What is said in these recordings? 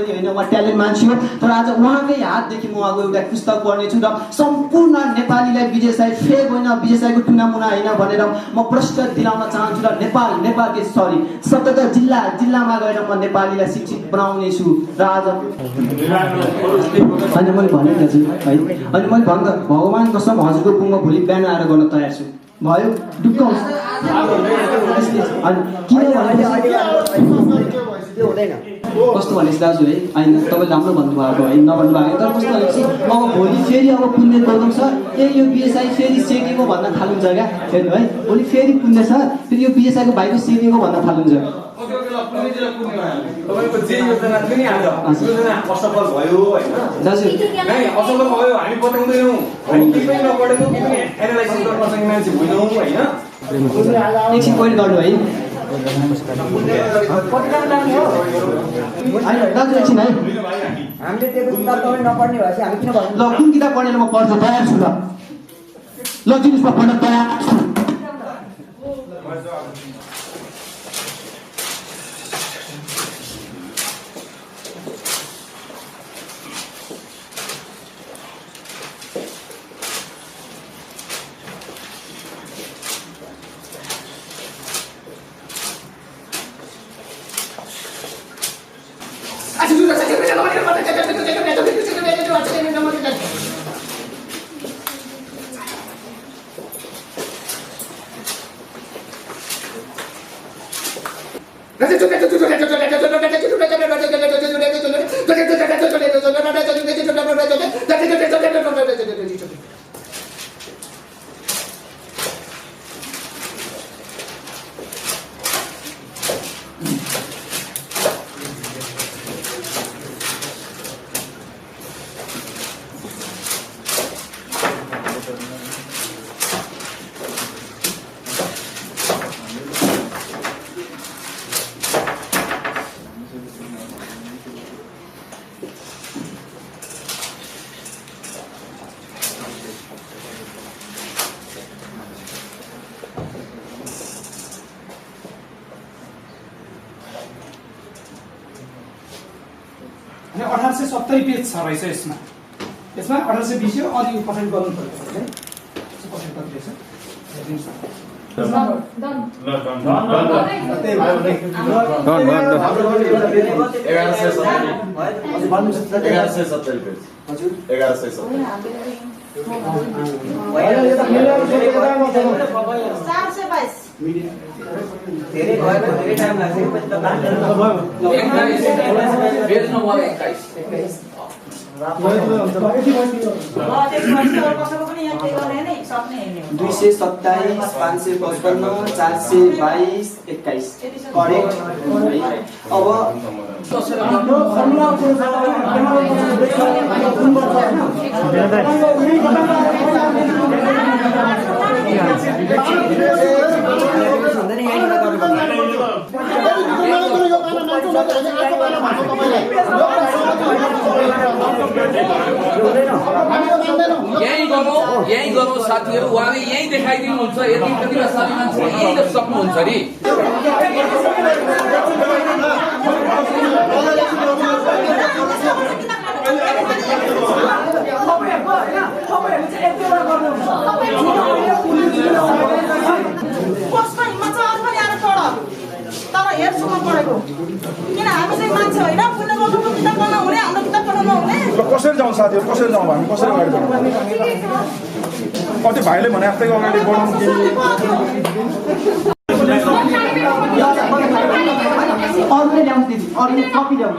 होइन उहाँ ट्यालेन्ट मान्छे हो तर आज उहाँकै हातदेखि म उहाँको एउटा पुस्तक पढ्नेछु र सम्पूर्ण नेपालीलाई विजय साई फेक होइन विजय साईको टुनामुना होइन भनेर म प्रश्न दिलाउन चाहन्छु र नेपालकै सरी 77 जिल्लामा गएर म नेपालीलाई शिक्षित बनाउने छु र आज अनि मैले भनेको छु है अनि मैले भन्दा भगवान् कसम हजुरको कुममा भोलि बिहान आएर गर्न तयार छु भयो दुःख अनि किन कस्तो भनेपछि दाजु है होइन तपाईँले राम्रो भन्नुभएको है नभन्नु भएको तर कस्तो भनेपछि अब भोलि फेरि अब पुण्य गौतम छ ए यो बिएसआई फेरि सेकेको भन्न थालिन्छ क्या हेर्नु है भोलि फेरि पुण्य छ फेरि यो बिएसआईको भाइको सेकेको भन्न थालिन्छ तपाईँको जे योजना थियो नि आज योजना असफल भयो होइन दाजु असफल भयो हामी बताउँदैनौँ हामी केही पनि नपढेको केही पनि एनालाइसिस गर्न नसक्ने मान्छे होइनौँ होइन एकछिन पोइन्ट गर्नु है दाजु एकछिन है हामीले त्यो किताब तपाईँ नपढ्ने भएपछि हामी किन भन्नु ल कुन किताब पढेर म पढ्न तयार छु ल दिनुहोस् म पढ्न तयार छु अनि 1870 पेज छ रहेछ यसमा 1820 हो अनि पठन गर्नु पर्छ है पठन कति रहेछ धेरै भयो धेरै टाइम लाग्छ दुई सय 27 555 422 21 करेक्ट अब यही गर्नु साथीहरू उहाँले यही देखाइदिनुहुन्छ यदि प्रतिभाशाली मान्छेले यही त सक्नुहुन्छ नि कसरी जाउँ साथीहरू कसरी जाउँ हामी कसरी अगाडि जाउँ कति भाइले भने जस्तै अगाडि बढाउनु अरूले ल्याउनु दिदी अरूले कपी ल्याउनु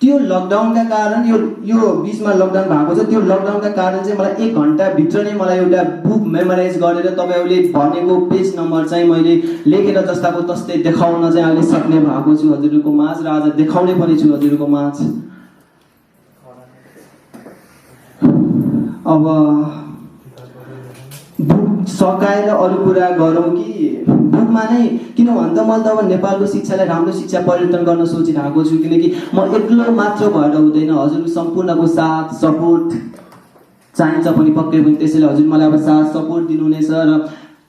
त्यो लकडाउनका कारण यो बीचमा लकडाउन भएको छ त्यो लकडाउनका कारण चाहिँ मलाई 1 घण्टा भित्र नै मलाई एउटा बुक मेमोराइज गरेर तपाईहरुले भनेको पेज नम्बर चाहिँ मैले लेखेर जस्ताको तस्तै देखाउन चाहिँ अहिले सक्ने भएको छु हजुरहरुको माझ र आज देखाउने पनि छु हजुरहरुको माझ अब बुक सकाएर अरू कुरा गरौँ कि बुकमा नै, किन भन्दा मैले त अब नेपालको शिक्षालाई राम्रो शिक्षा परिवर्तन गर्न सोचिरहेको छु, किनकि म एक्लो मात्र भएर हुँदैन, हजुरको सम्पूर्णको साथ सपोर्ट चाहिन्छ पनि पक्कै पनि। त्यसैले हजुर मलाई अब साथ सपोर्ट दिनुहुनेछ र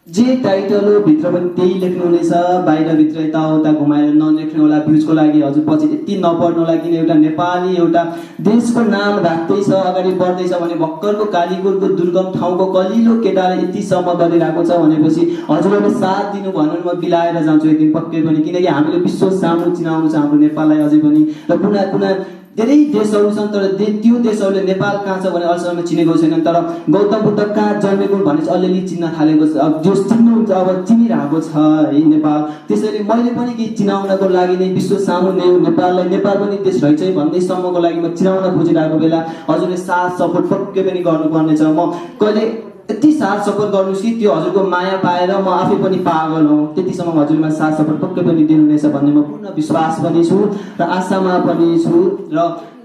जे टाइटल हो भित्र पनि त्यही लेख्नुहुनेछ, बाहिरभित्र यताउता घुमाएर नलेख्नु होला भ्युजको लागि। हजुर पछि यति नपढ्नु होला, किन एउटा नेपाली एउटा देशको नाम राख्दैछ, अगाडि बढ्दैछ भने भर्खरको कालीकोटको दुर्गम ठाउँको कलिलो केटाले यतिसम्म गरिरहेको छ भनेपछि हजुरहरूले साथ दिनु भन्नु म बिलाएर जान्छु एक दिन पक्कै पनि, किनकि हामीले विश्व सामु चिनाउनु छ हाम्रो नेपाललाई अझै पनि। र कुना कुना धेरै देशहरू छन् तर त्यो देशहरूले नेपाल कहाँ छ भने अहिलेसम्म चिनेको छैनन्, तर गौतम बुद्ध कहाँ जन्मेको भने चाहिँ अलिअलि चिन्न थालेको छ, अब जो चिन्नुहुन्छ अब चिनिरहेको छ है नेपाल। त्यसैले मैले पनि केही चिनाउनको लागि नै विश्व सामु नेपाललाई, नेपाल पनि देश रहेछ भन्दैसम्मको लागि म चिनाउन खोजिरहेको बेला हजुरले साथ सपोर्ट पक्कै पनि गर्नुपर्नेछ। म कहिले यति साथ सपोर्ट गर्नुहोस् कि त्यो हजुरको माया पाएर म आफै पनि पागल हौँ, त्यतिसम्म हजुरमा साथ सपोर्ट पक्कै पनि दिनुहुनेछ भन्ने म पूर्ण विश्वास पनि छु र आशामा पनि छु। र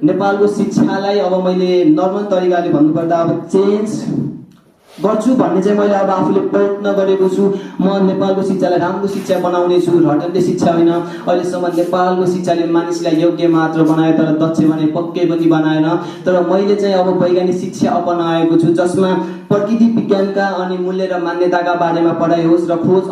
नेपालको शिक्षालाई अब मैले नर्मल तरिकाले भन्नुपर्दा अब चेन्ज गर्छु भन्ने चाहिँ मैले अब आफूले प्रयत्न गरेको छु। म नेपालको शिक्षालाई राम्रो शिक्षा बनाउने छु, रटन्ने शिक्षा होइन। अहिलेसम्म नेपालको शिक्षाले मानिसलाई योग्य मात्र बनायो तर दक्ष भने पक्कै पनि बनाएन। तर मैले चाहिँ अब वैज्ञानिक शिक्षा अपनाएको छु, जसमा प्रकृति विज्ञानका अनि मूल्य र मान्यताका बारेमा पढाइ होस् र खोज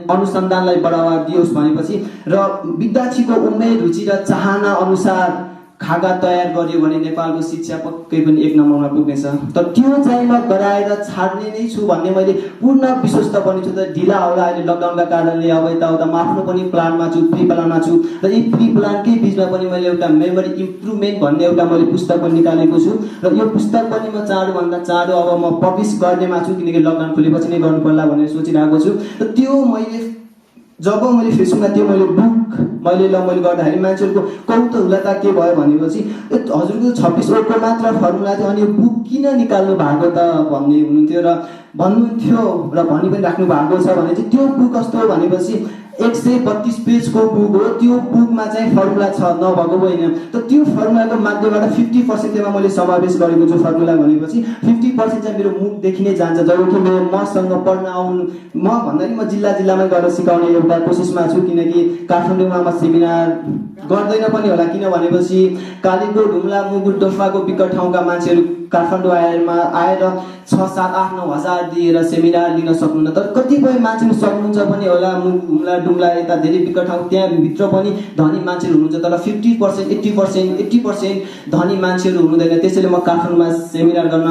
अनुसन्धानलाई बढावा दियोस् भनेपछि र विद्यार्थीको उमेर रुचि र चाहना अनुसार खाका तयार गर्यो भने नेपालको शिक्षा पक्कै पनि एक नम्बरमा पुग्नेछ। तर त्यो चाहिँ म गराएर छाड्ने नै छु भन्ने मैले पूर्ण विश्वस्त पनि छु। तर ढिला होला अहिले लकडाउनका कारणले अब यताउता म आफ्नो पनि प्लानमा छु, प्री प्लानमा छु र यी प्री प्लानकै बिचमा पनि मैले एउटा मेमोरी इम्प्रुभमेन्ट भन्ने एउटा मैले पुस्तक पनि निकालेको छु र यो पुस्तक पनि म चाँडोभन्दा चाँडो अब म पब्लिस गर्नेमा छु, किनकि लकडाउन खुलेपछि नै गर्नुपर्ला भनेर सोचिरहेको छु। र त्यो मैले जब मैले फेसबुकमा त्यो मैले मैले गर्दाखेरि मान्छेहरूको कौतूहलता के भयो भनेपछि हजुरको 26 वटा मात्र फर्मुला थियो अनि यो बुक किन निकाल्नु भएको त भन्ने हुनुहुन्थ्यो र भन्नुहुन्थ्यो र भनि पनि राख्नु भएको छ भने चाहिँ त्यो बुक कस्तो हो भनेपछि 132 पेजको बुक हो। त्यो बुकमा चाहिँ फर्मुला छ, नभएको होइन। त त्यो फर्मुलाको माध्यमबाट 50% त्यसमा मैले समावेश गरेको छु। फर्मुला भनेपछि 50% चाहिँ मेरो मुखदेखि नै जान्छ, जबकि मसँग पढ्न आउनु म भन्दाखेरि म जिल्ला जिल्लामा गएर सिकाउने एउटा कोसिसमा छु, किनकि काठमाडौँमा म सेमिनार गर्दैन पनि होला, किन भनेपछि कालीकोट, हुम्ला, मुगुर, डोल्पाको विकट ठाउँका मान्छेहरू काठमाडौँ आएर 6, 7, 8, 9 हजार दिएर सेमिनार लिन सक्नुहुन्न। तर कतिपय मान्छेहरू सक्नुहुन्छ पनि होला, हुम्ला डुम्ला यता धेरै विकट ठाउँ त्यहाँभित्र पनि धनी मान्छेहरू हुनुहुन्छ, तर 50%, 80% धनी मान्छेहरू हुनुहुँदैन। त्यसैले म काठमाडौँमा सेमिनार गर्न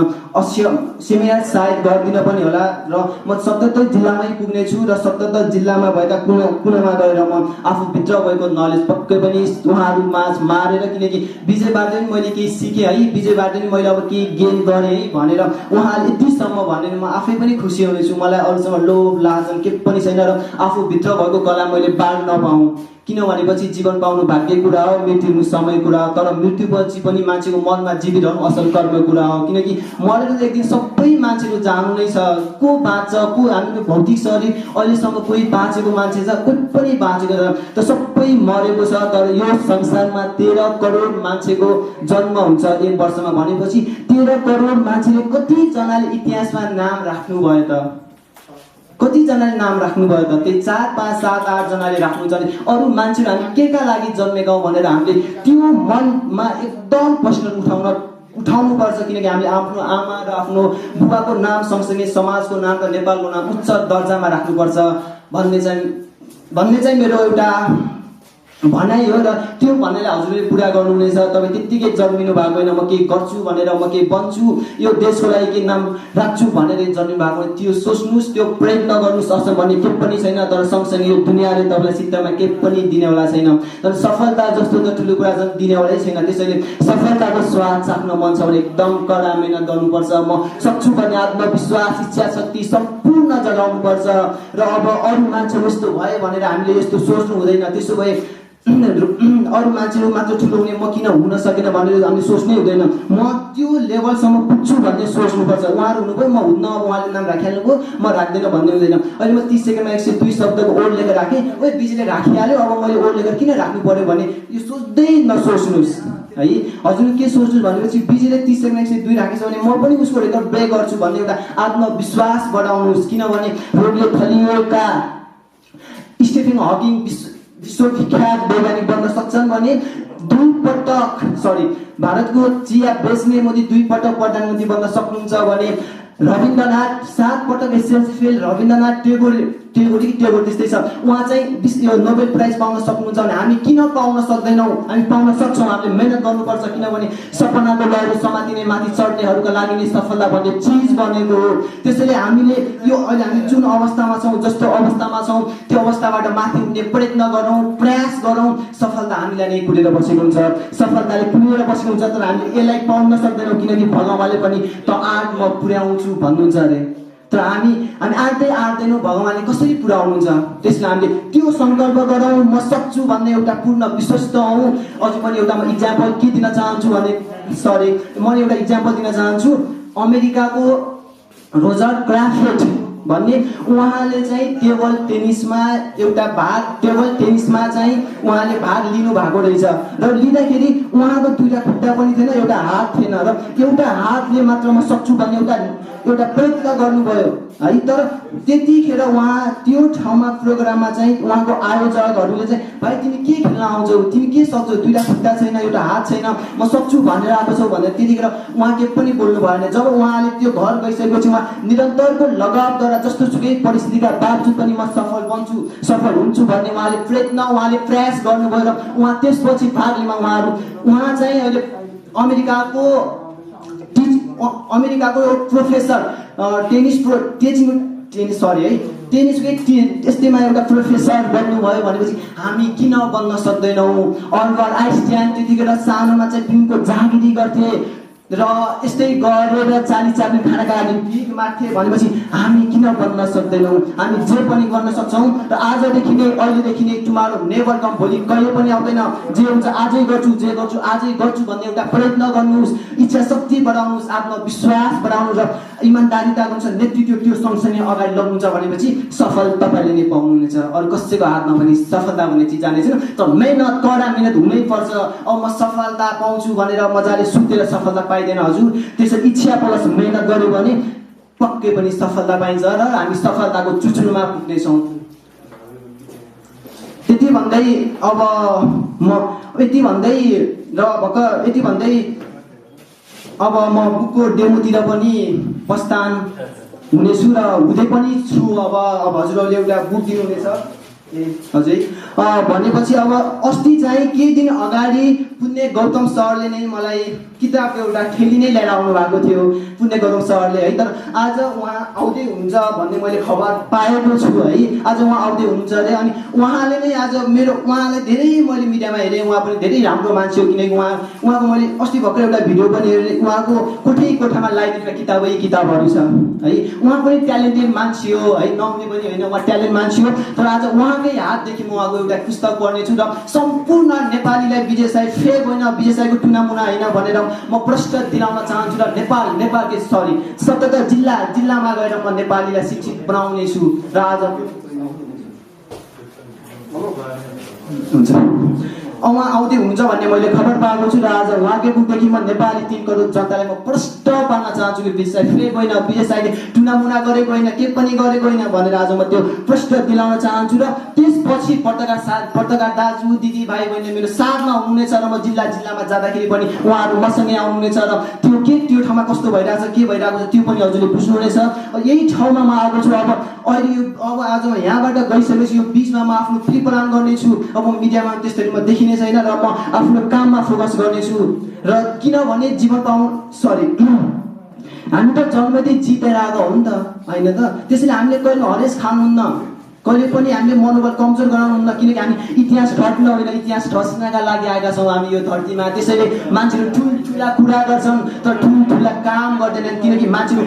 सेमिनार सायद गर्दिनँ पनि होला र म 77 जिल्लामै पुग्ने छु र 77 जिल्लामा भएका कुनामा गएर म आफूभित्र भएको नलेज पक्कै पनि उहाँहरू माझ मारेर, किनकि विजयबाट पनि मैले केही सिकेँ है, विजयबाट पनि मैले अब केही गेन गरेँ है भनेर उहाँले यतिसम्म भनेर म आफै पनि खुसी हुनेछु। मलाई अरूसँग लोभ लाजन के पनि छैन र आफूभित्र भएको कला मैले बाँड्न नपाऊँ, किनभनेपछि जीवन पाउनु भाग्य कुरा हो, मृत्यु हुनु समय कुरा हो। तर मृत्युपछि पनि मान्छेको मनमा जीवित रहनु असल कर्म कुरा हो, किनकि मरेर त एक दिन सबै मान्छेहरू जानु नै छ। को बाँच्छ, को हाम्रो भौतिक शरीर अहिलेसम्म कोही बाँचेको मान्छे छ, कोही पनि बाँचेको छ, त सबै मरेको छ। तर यो संसारमा 13 करोड मान्छेको जन्म हुन्छ एक वर्षमा भनेपछि 13 करोड मान्छेले कतिजनाले इतिहासमा नाम राख्नुभयो त, कतिजनाले नाम राख्नुभयो त? त्यही 4, 5, 7, 8 जनाले राख्नुहुन्छ भने अरू मान्छेहरू हामी के का लागि जन्मेका हौँ भनेर हामीले त्यो मनमा एकदम प्रश्न उठाउनुपर्छ, किनकि हामीले आफ्नो आमा र आफ्नो बुबाको नाम सँगसँगै समाजको नाम र नेपालको नाम उच्च दर्जामा राख्नुपर्छ भन्ने चाहिँ मेरो एउटा भनाइ हो। र त्यो भनाइलाई हजुरले पुरा गर्नुहुनेछ। तपाईँ त्यत्तिकै जन्मिनु भएको होइन म केही गर्छु भनेर, म केही बन्छु, यो देशको लागि केही नाम राख्छु भनेर जन्मिनु भएको, त्यो सोच्नुहोस्, त्यो प्रयत्न गर्नुहोस्। असम भन्ने केही पनि छैन, तर सँगसँगै यो दुनियाँले तपाईँलाई सित्तामा केही पनि दिनेवाला छैन। तर सफलता जस्तो त ठुलो कुरा दिनेवालै छैन। त्यसैले सफलताको स्वाद चाख्न मन छ भने एकदम कडा मेहनत गर्नुपर्छ। म सक्छु भन्ने आत्मविश्वास, इच्छा शक्ति सम्पूर्ण जगाउनुपर्छ। र अब अरू मान्छे यस्तो भयो भनेर हामीले यस्तो सोच्नु हुँदैन। त्यसो भए अरू मान्छेहरू मात्र ठुलो हुने, म किन हुन सकेन भनेर हामीले सोच्नै हुँदैन। म त्यो लेभलसम्म पुग्छु भन्ने सोच्नुपर्छ। उहाँहरू हुनुभयो, म हुन्न, अब उहाँले नाम राखिहाल्नुभयो, म राख्दैन भन्ने हुँदैन। अहिले म 30 सेकेन्डमा 102 शब्दको ओड लेखेर राखेँ, बिजीले राखिहाल्यो, अब मैले ओड लेखेर किन राख्नु पर्यो भने यो सोच्दै नसोच्नुहोस्। है। हजुर के सोच्नु भनेपछि विजयले 30 सेकेन्ड 102 राखेछ भने म पनि उसको रेकर्ड ब्रेक गर्छु भन्ने एउटा आत्मविश्वास बढाउनुहोस्। किनभने रोगले फैलिएका स्टिफन हकिङ विश्वविख्यात वैज्ञानिक बन्न सक्छन् भने भारतको चिया बेच्ने मोदी 2 पटक प्रधानमन्त्री बन्न सक्नुहुन्छ भने रविन्द्रनाथ 7 पटक एसएलसी फेल रविन्द्रनाथ टेगोर त्यस्तै छ उहाँ चाहिँ यो नोबेल प्राइज पाउन सक्नुहुन्छ भने हामी किन पाउन सक्दैनौँ? हामी पाउन सक्छौँ। हामीले मेहनत गर्नुपर्छ। किनभने सपनाको लहरो समातिने माथि चढ्नेहरूका लागि नै सफलता भन्ने चिज बनेको हो। त्यसैले हामीले यो अहिले हामी जुन अवस्थामा छौँ जस्तो अवस्थामा छौँ त्यो अवस्थाबाट माथि उठ्ने प्रयत्न गरौँ, प्रयास गरौँ। सफलता हामीलाई नै कुलेर बसेको हुन्छ, सफलताले कुलेर बसेको हुन्छ। तर हामीले यसलाई पाउन सक्दैनौँ किनकि भगवानले पनि त आँट म पुर्याउँछु भन्नुहुन्छ अरे। तर हामी आँट्दैनौँ भगवानले कसरी पुर्याउनुहुन्छ। त्यसले हामीले त्यो सङ्कल्प गरौँ। म सक्छु भन्ने एउटा पूर्ण विश्वस्त हौँ। अझै पनि एउटा म इक्जाम्पल के दिन चाहन्छु भने म एउटा इक्जाम्पल दिन चाहन्छु। अमेरिकाको रोजर क्राफर्ड भन्ने उहाँले चाहिँ टेबल टेनिसमा चाहिँ उहाँले भाग लिनु भएको रहेछ र लिँदाखेरि उहाँको 2टा खुट्टा पनि थिएन, एउटा हात थिएन र एउटा हातले मात्र म सक्छु भन्ने एउटा प्रयत्न गर्नुभयो है। तर त्यतिखेर उहाँ त्यो ठाउँमा प्रोग्राममा चाहिँ उहाँको आयोजकहरूले चाहिँ भाइ तिमी के खेल्न आउँछौ, तिमी के सक्छौ, 2टा खुट्टा छैन, एउटा हात छैन, म सक्छु भनेर आएको छौ भनेर त्यतिखेर उहाँ के पनि बोल्नु भएन। जब उहाँले त्यो घर गइसकेपछि उहाँ निरन्तरको लगावद्वारा जस्तो सुकै परिस्थितिका बावजुद पनि म सफल हुन्छु भन्ने उहाँले प्रयास गर्नुभयो र उहाँ त्यसपछि भाग लिएमा उहाँ चाहिँ अहिले अमेरिकाको प्रोफेसर टेनिसकै त्यस्तैमा एउटा प्रोफेसर बन्नुभयो भनेपछि हामी किन बन्न सक्दैनौँ? अल्बर्ट आइन्स्टाइन त्यतिखेर सानोमा चाहिँ फिल्मको जागिरी गर्थे र यस्तै गरेर 40 चाप्लिन खानाका लागि भिख माग्थे भनेपछि हामी किन बन्न सक्दैनौँ? हामी जे पनि गर्न सक्छौँ र आजदेखि नै अहिलेदेखि नै टुमारो नेभर कम, भोलि कहिले पनि आउँदैन। जे हुन्छ आजै गर्छु भन्ने एउटा प्रयत्न गर्नुहोस्, इच्छा शक्ति बढाउनुहोस्, आत्मविश्वास बढाउनुहोस् र इमान्दारिताको अनुसार नेतृत्व त्यो सँगसँगै अगाडि लग्नुहुन्छ भनेपछि सफल तपाईँले नै पाउनुहुनेछ। अरू कसैको हातमा पनि सफलता भन्ने चिज जाने छैन। तर कडा मेहनत हुनैपर्छ। अब म सफलता पाउँछु भनेर मजाले सुतेर सफलता पाइँदैन हजुर। त्यसरी इच्छा प्लस मेहनत गर्यो भने पक्कै पनि सफलता पाइन्छ र हामी सफलताको चुचुरोमा पुग्नेछौँ। यति भन्दै अब म बुकको डेमोतिर पनि प्रस्थान हुनेछु र हुँदै पनि छु। अब हजुरहरूले एउटा बुक दिनुहुनेछ हजुर भनेपछि अब अस्ति चाहिँ केही दिन अगाडि पुण्य गौतम सरले नै मलाई किताबको एउटा थैली नै लिएर आउनु भएको थियो, पुण्य गौतम सरले है। तर आज उहाँ आउँदै हुनुहुन्छ भन्ने मैले खबर पाएको छु है। आज उहाँ आउँदै हुनुहुन्छ अरे अनि उहाँले नै आज उहाँलाई धेरै मैले मिडियामा हेरेँ। उहाँ पनि धेरै राम्रो मान्छे हो किनकि उहाँको मैले अस्ति भर्खर एउटा भिडियो पनि हेरेँ। उहाँको कोठामा लगाइदिएका किताबहरू छ है। उहाँ पनि ट्यालेन्टेड मान्छे हो है, नहुने पनि होइन, उहाँ ट्यालेन्ट मान्छे हो। तर आज उहाँकै हातदेखि म उहाँको एउटा पुस्तक पढ्नेछु र सम्पूर्ण नेपालीलाई विजय साई फेक होइन, विजय साईको टुनामुना होइन भनेर म प्रश्न दिलाउन चाहन्छु र नेपालकै 77 जिल्लामा गएर म नेपालीलाई शिक्षित बनाउने छु र आज हुन्छ उहाँ आउँदै हुन्छ भन्ने मैले खबर पाएको छु र आज उहाँकै बुकदेखि म नेपाली 3 करोड जनतालाई म प्रश्न पार्न चाहन्छु कि विजय साई फेक होइन, विजय साईले टुनामुना गरेको होइन, के पनि गरेको होइन भनेर आज म त्यो प्रश्न दिलाउन चाहन्छु। र त्यसपछि पत्रकार दाजु दिदी भाइ बहिनी मेरो साथमा हुनुहुनेछ र म जिल्लामा जाँदाखेरि पनि उहाँहरू मसँगै आउनुहुनेछ र त्यो ठाउँमा कस्तो भइरहेछ के भइरहेको छ त्यो पनि हजुरले बुझ्नुहुनेछ। यही ठाउँमा म आएको छु। अब आज म यहाँबाट गइसकेपछि यो बिचमा म आफ्नो फ्री प्लान गर्नेछु। अब मिडियामा त्यसरी म देखिने छैन र म आफ्नो काममा फोकस गर्नेछु र किनभने हामी त जन्मदै जितेर आएको हो नि त होइन त। त्यसैले हामीले कहिले हरेस खानुहुन्न, कहिले पनि हामीले मनोबल कमजोर गराउनुहुन्न किनकि हामी इतिहास घट्न होइन इतिहास रच्नका लागि आएका छौँ हामी यो धरतीमा। त्यसैले मान्छेहरू ठुल्ठुला कुरा गर्छन् तर ठुल्ठुला काम गर्दैनन् किनकि मान्छेहरू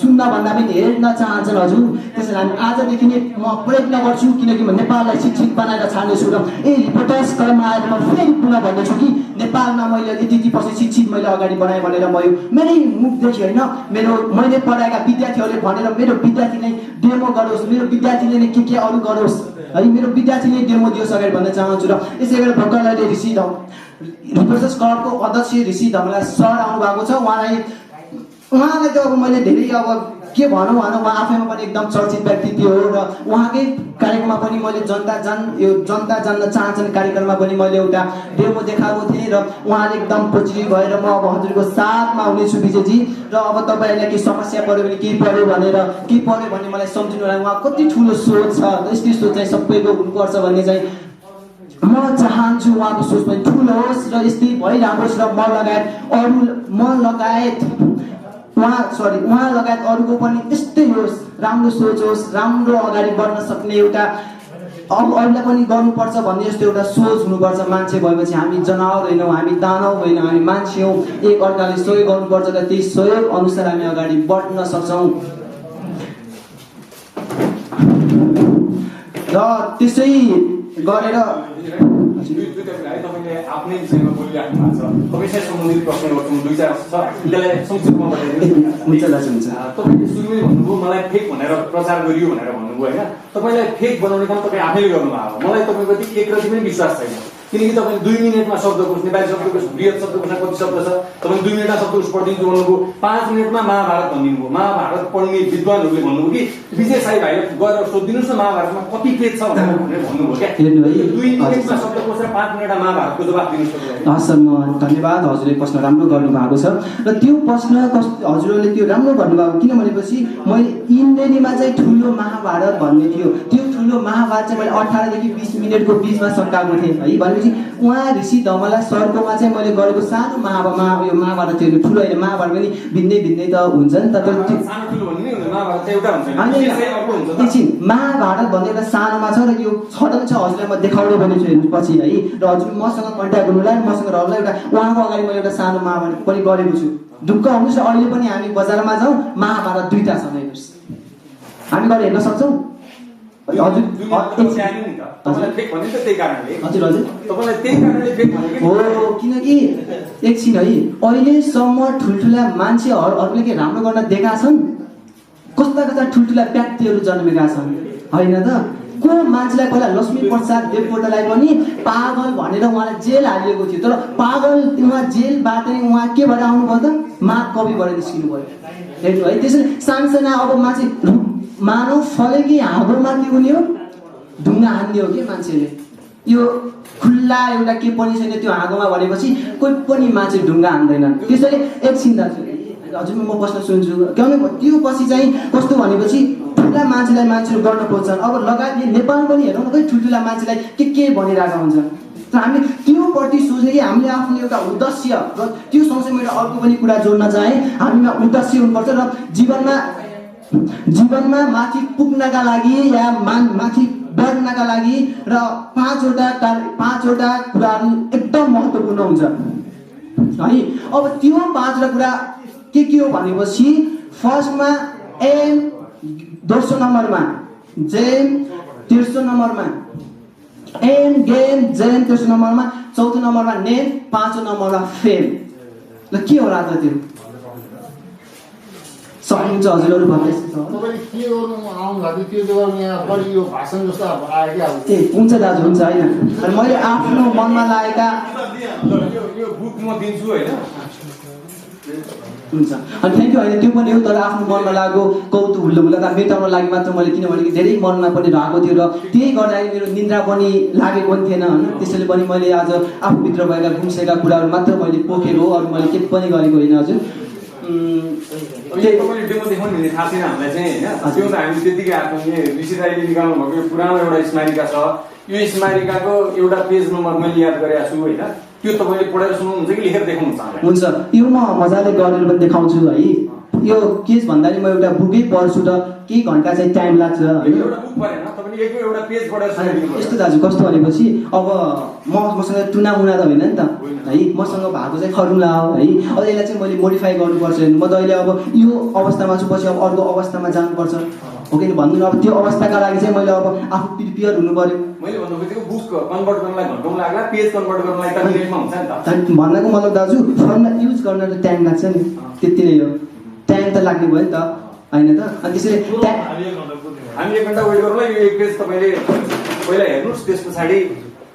सुन्न भन्दा पनि हेर्न चाहन्छन् हजुर। त्यसैले हामी आजदेखि नै म प्रयत्न गर्छु किनकि म नेपाललाई शिक्षित बनाएर छाड्नेछु र रिपोर्टर्स कलममा आएर म फेरि पुनः भन्नेछु कि नेपालमा मैले यति पछि शिक्षित मैले अगाडि बढाएँ भनेर म यो मेरै मुखदेखि होइन मैले पढाएका विद्यार्थीहरूले भनेर मेरो विद्यार्थीले डेमो गरोस्, मेरो विद्यार्थीले नै के अरू गरोस् है, मेरो विद्यार्थीले डेमो दियोस् अगाडि भन्न चाहन्छु। र यसै गरी भर्खरले रिसर्च क्लबको अध्यक्ष ऋषि धमला सर आउनु भएको छ। उहाँलाई त अब मैले धेरै अब के भनौँ उहाँ आफैमा पनि एकदम चर्चित व्यक्तित्व हो र उहाँकै कार्यक्रममा पनि मैले जनता जान्न चाहन्छन् कार्यक्रममा पनि मैले एउटा डेमो देखाएको थिएँ र उहाँले एकदम पोजिटिभ भएर म अब हजुरको साथमा हुनेछु विजयजी र अब तपाईँहरूलाई केही समस्या पऱ्यो भने केही पऱ्यो भने मलाई सम्झिनु होला। उहाँ कति ठुलो सोच छ, यस्तै सोच चाहिँ सबैको हुनुपर्छ भन्ने चाहिँ म चाहन्छु। उहाँको सोच पनि ठुलो होस् र यस्तै भइरहोस् र उहाँ लगायत अरूको पनि त्यस्तै होस्, राम्रो सोच होस्, राम्रो अगाडि बढ्न सक्ने एउटा अरूलाई पनि गर्नुपर्छ भन्ने जस्तो एउटा सोच हुनुपर्छ। मान्छे भएपछि हामी जनावर होइनौँ, हामी दानव होइन, हामी मान्छे हौँ। एक अर्काले सहयोग गर्नुपर्छ र त्यही सहयोग अनुसार हामी अगाडि बढ्न सक्छौँ र त्यसै गरेर तपाईँले आफ्नै विषयमा बोलिराख्नु भएको छ। तपाईँसँग सम्बन्धित प्रश्न गर्छु, 2-4 छ, त्यसलाई संक्षेपमा बताइदिनु। तपाईँले सुरुमै भन्नुभयो मलाई फेक भनेर प्रचार गरियो भनेर भन्नुभयो होइन। तपाईँलाई फेक बनाउने काम तपाईँ आफैले गर्नुभएको। मलाई तपाईँको कति एक रति पनि विश्वास छैन, किनकि तपाईँले 2 मिनटमा शब्दकोश, नेपाली शब्दकोश, बृहत शब्दकोशमा कति शब्द छ तपाईँले 2 मिनटमा शब्दकोश पढिदिन्छु भन्नुभयो। 5 मिनटमा महाभारत भनिदिनु भयो। महाभारत पढ्ने विद्वानहरूले भन्नुभयो कि विजय साई भाइले गएर सोधिदिनुहोस् न महाभारतमा कति पेज छ भनेर भन्नुभयो क्या। 2 मिनटमा शब्दकोश र 5 मिनटमा महाभारतको जवाब दिनुहोस्। हस् सर, म धन्यवाद। हजुरले प्रश्न राम्रो गर्नुभएको छ र त्यो प्रश्न हजुरहरूले त्यो राम्रो गर्नुभएको किन भनेपछि मैले इन्डेनीमा चाहिँ ठुलो महाभारत भन्ने थियो। त्यो ठुलो महाभारत चाहिँ मैले 18 देखि 20 मिनटको बिचमा सकाएको थिएँ है। भनेपछि उहाँ ऋषि धमला सरकोमा चाहिँ मैले गरेको सानो महाभारत थियो। ठुलो होइन, महाभारत पनि भिन्नै त हुन्छ नि त। एकछिन, महाभारत भन्ने एउटा सानोमा छ र यो छटन छ। हजुरलाई म देखाउने पनि छु हेर्नु पछि है। र हजुर मसँग कन्ट्याक्ट गर्नुलाई मसँग रहनुलाई एउटा उहाँको अगाडि मैले एउटा सानो महाभारत पनि गरेको छु। ढुक्क हुनुहोस्। अहिले पनि हामी बजारमा जाउँ, महाभारत 2टा छ हेर्नुहोस्, हामी गएर हेर्न सक्छौँ। हजुर किनकि एकछिन है, अहिलेसम्म ठुल्ठुला मान्छेहरूले के राम्रो गर्न दिएका छन्? कस्ता ठुल्ठुला व्यक्तिहरू जन्मेका छन् होइन त? को मान्छेलाई पहिला लक्ष्मी प्रसाद देवकोटालाई पनि पागल भनेर उहाँलाई जेल हालिएको थियो। तर पागल उहाँ जेलबाट उहाँ के भएर आउनुभयो त? महाकवि भएर निस्किनु भयो हेर्नु है। त्यसैले सानसाना अब मान्छे मानव फले कि हाम्रोमा के हुने हो? ढुङ्गा हान्ने हो कि मान्छेले? यो खुल्ला एउटा के पनि छैन त्यो हाँगोमा भनेपछि कोही पनि मान्छे ढुङ्गा हान्दैन। त्यसैले एकछिन दाजु हजुर म प्रश्न सुन्छु। किनभने त्यो पछि चाहिँ कस्तो भनेपछि ठुला मान्छेलाई मान्छेहरू गर्न खोज्छन्। अब लगायत नेपाल पनि हेरौँ न, खै ठुल्ठुला मान्छेलाई के भनिरहेको हुन्छ। तर हामी त्योप्रति सोच्ने कि हामीले आफ्नो एउटा उद्देश्य र त्यो सँगसँगै मैले अर्को पनि कुरा जोड्न चाहेँ। हामीमा उद्देश्य हुनुपर्छ र जीवनमा माथि पुग्नका लागि या माथि बढ्नका लागि र 5वटा कुराहरू एकदम महत्त्वपूर्ण हुन्छ है। अब त्यो 5वटा कुरा के हो भनेपछि फर्स्टमा एम, दोस्रो नम्बरमा जेम, तेस्रो नम्बरमा एम गेम जेम, तेस्रो नम्बरमा, चौथो नम्बरमा नेम, 5औं नम्बरमा फेम। ल के होला त त्यो? सक्नुहुन्छ हजुरहरू भन्दैछ तपाईले के गर्नु आउनु भएको त्यो जग्गामा यहाँ बढी यो भाषण जस्तो आयो क्या? हुन्छ दाजु, हुन्छ होइन। मैले आफ्नो मनमा लागेका यो बुक म दिन्छु होइन। हुन्छ अनि थ्याङ्क यू। होइन त्यो पनि हो, तर आफ्नो मनमा लागेको हुल्लुका मेटाउन लागि मात्र मैले, किनभने धेरै मनमा पनि रहेको थियो र त्यही गर्दाखेरि मेरो निन्द्रा पनि लागेको पनि थिएन होइन। त्यसैले पनि मैले आज आफूभित्र भएका गुम्सेका कुराहरू मात्र मैले पोखेको हो, अरू मैले के पनि गरेको होइन हजुर। तपाईँले डेमो देखाउनु भने थाहा छैन हामीलाई चाहिँ होइन। त्यो त हामी त्यतिकै आएको ऋषि दाइले निकाल्नु भएको यो पुरानो एउटा स्मारिका छ। यो स्मारिकाको एउटा पेज नम्बर मैले याद गरेको छु होइन। त्यो तपाईँले पढेर सुन्नुहुन्छ कि लेखेर देखाउनुहुन्छ? हुन्छ, यो म मजाले गरेर पनि देखाउँछु है। यो के भन्दाखेरि म एउटा बुकै पढ्छु र केही घन्टा चाहिँ टाइम लाग्छ होइन। यस्तो दाजु कस्तो भनेपछि अब मसँग टुनामुना त होइन नि त है। मसँग भएको चाहिँ खरुला हो है। अब यसलाई चाहिँ मैले मोडिफाई गर्नुपर्छ। म त अहिले अब यो अवस्थामा छु, पछि अब अर्को अवस्थामा जानुपर्छ हो कि भन्नु। अब त्यो अवस्थाका लागि चाहिँ मैले अब आफू प्रिपेयर हुनु पर्यो। मैले भन्नुको बुक कन्भर्ट गर्नलाई घन्टौँ लाग्ला, पेज कन्भर्ट गर्नलाई त मिनेटमा हुन्छ नि त। भन्नको मतलब दाजु फर्मुला युज गर्न त टाइम लाग्छ नि, त्यति नै हो। टाइम त लाग्ने भयो नि त होइन त? अनि त्यसैले हामी 1 घन्टा वेट गरौँला। यो एक पेज तपाईँले पहिला हेर्नुहोस्, त्यस पछाडि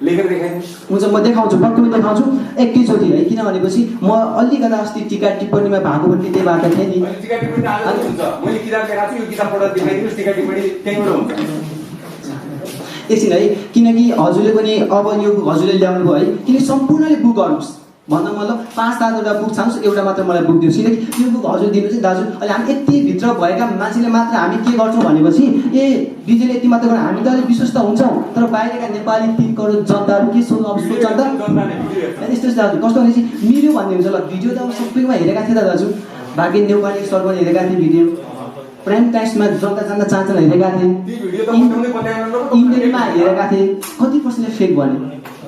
लेखेर देखाइदिनुहोस्। हुन्छ म देखाउँछु, पक्कै देखाउँछु एकैचोटि है। किन भनेपछि म अलिकता अस्ति टीका टिप्पणीमा भएको पनि त्यही बाटो थिएँ नि। टीका टिप्पणी आज हुन्छ, मैले किताब देखाएको छु, यो किताब पढेर देखाइदिनुहोस्, टीका टिप्पणी त्यहीँबाट हुन्छ। एकछिन है, किनकि हजुरले पनि अब यो हजुरले ल्याउनु भयो है, किनकि सम्पूर्णले बुक गर्नुहोस् भन्दा मतलब 5-7वटा बुक छान्नुहोस्, एउटा मात्र मलाई बुक दिनुहोस्। किनकि यो बुक हजुर दिनु चाहिँ दाजु अहिले हामी यति भित्र भएका मान्छेले मात्र हामी के गर्छौँ भनेपछि ए डिजेले यति मात्र गर्नु, हामी त अलिक विश्वस्त हुन्छौँ, तर बाहिरका नेपाली 3 करोड जनताहरू के सोच्छन् त यस्तो दाजु कस्तो भनेपछि मिल्यो भन्ने हुन्छ। ल भिडियो त अब सबैमा हेरेका थिए त दाजु, भाग्य नेपाली सर पनि हेरेका थिए भिडियो, प्राइम टाइम्समा जनता जान्न चाहन्छन् हेरेका थिए, इन्डियनमा हेरेका थिए। कति पर्सेन्टले फेक भने,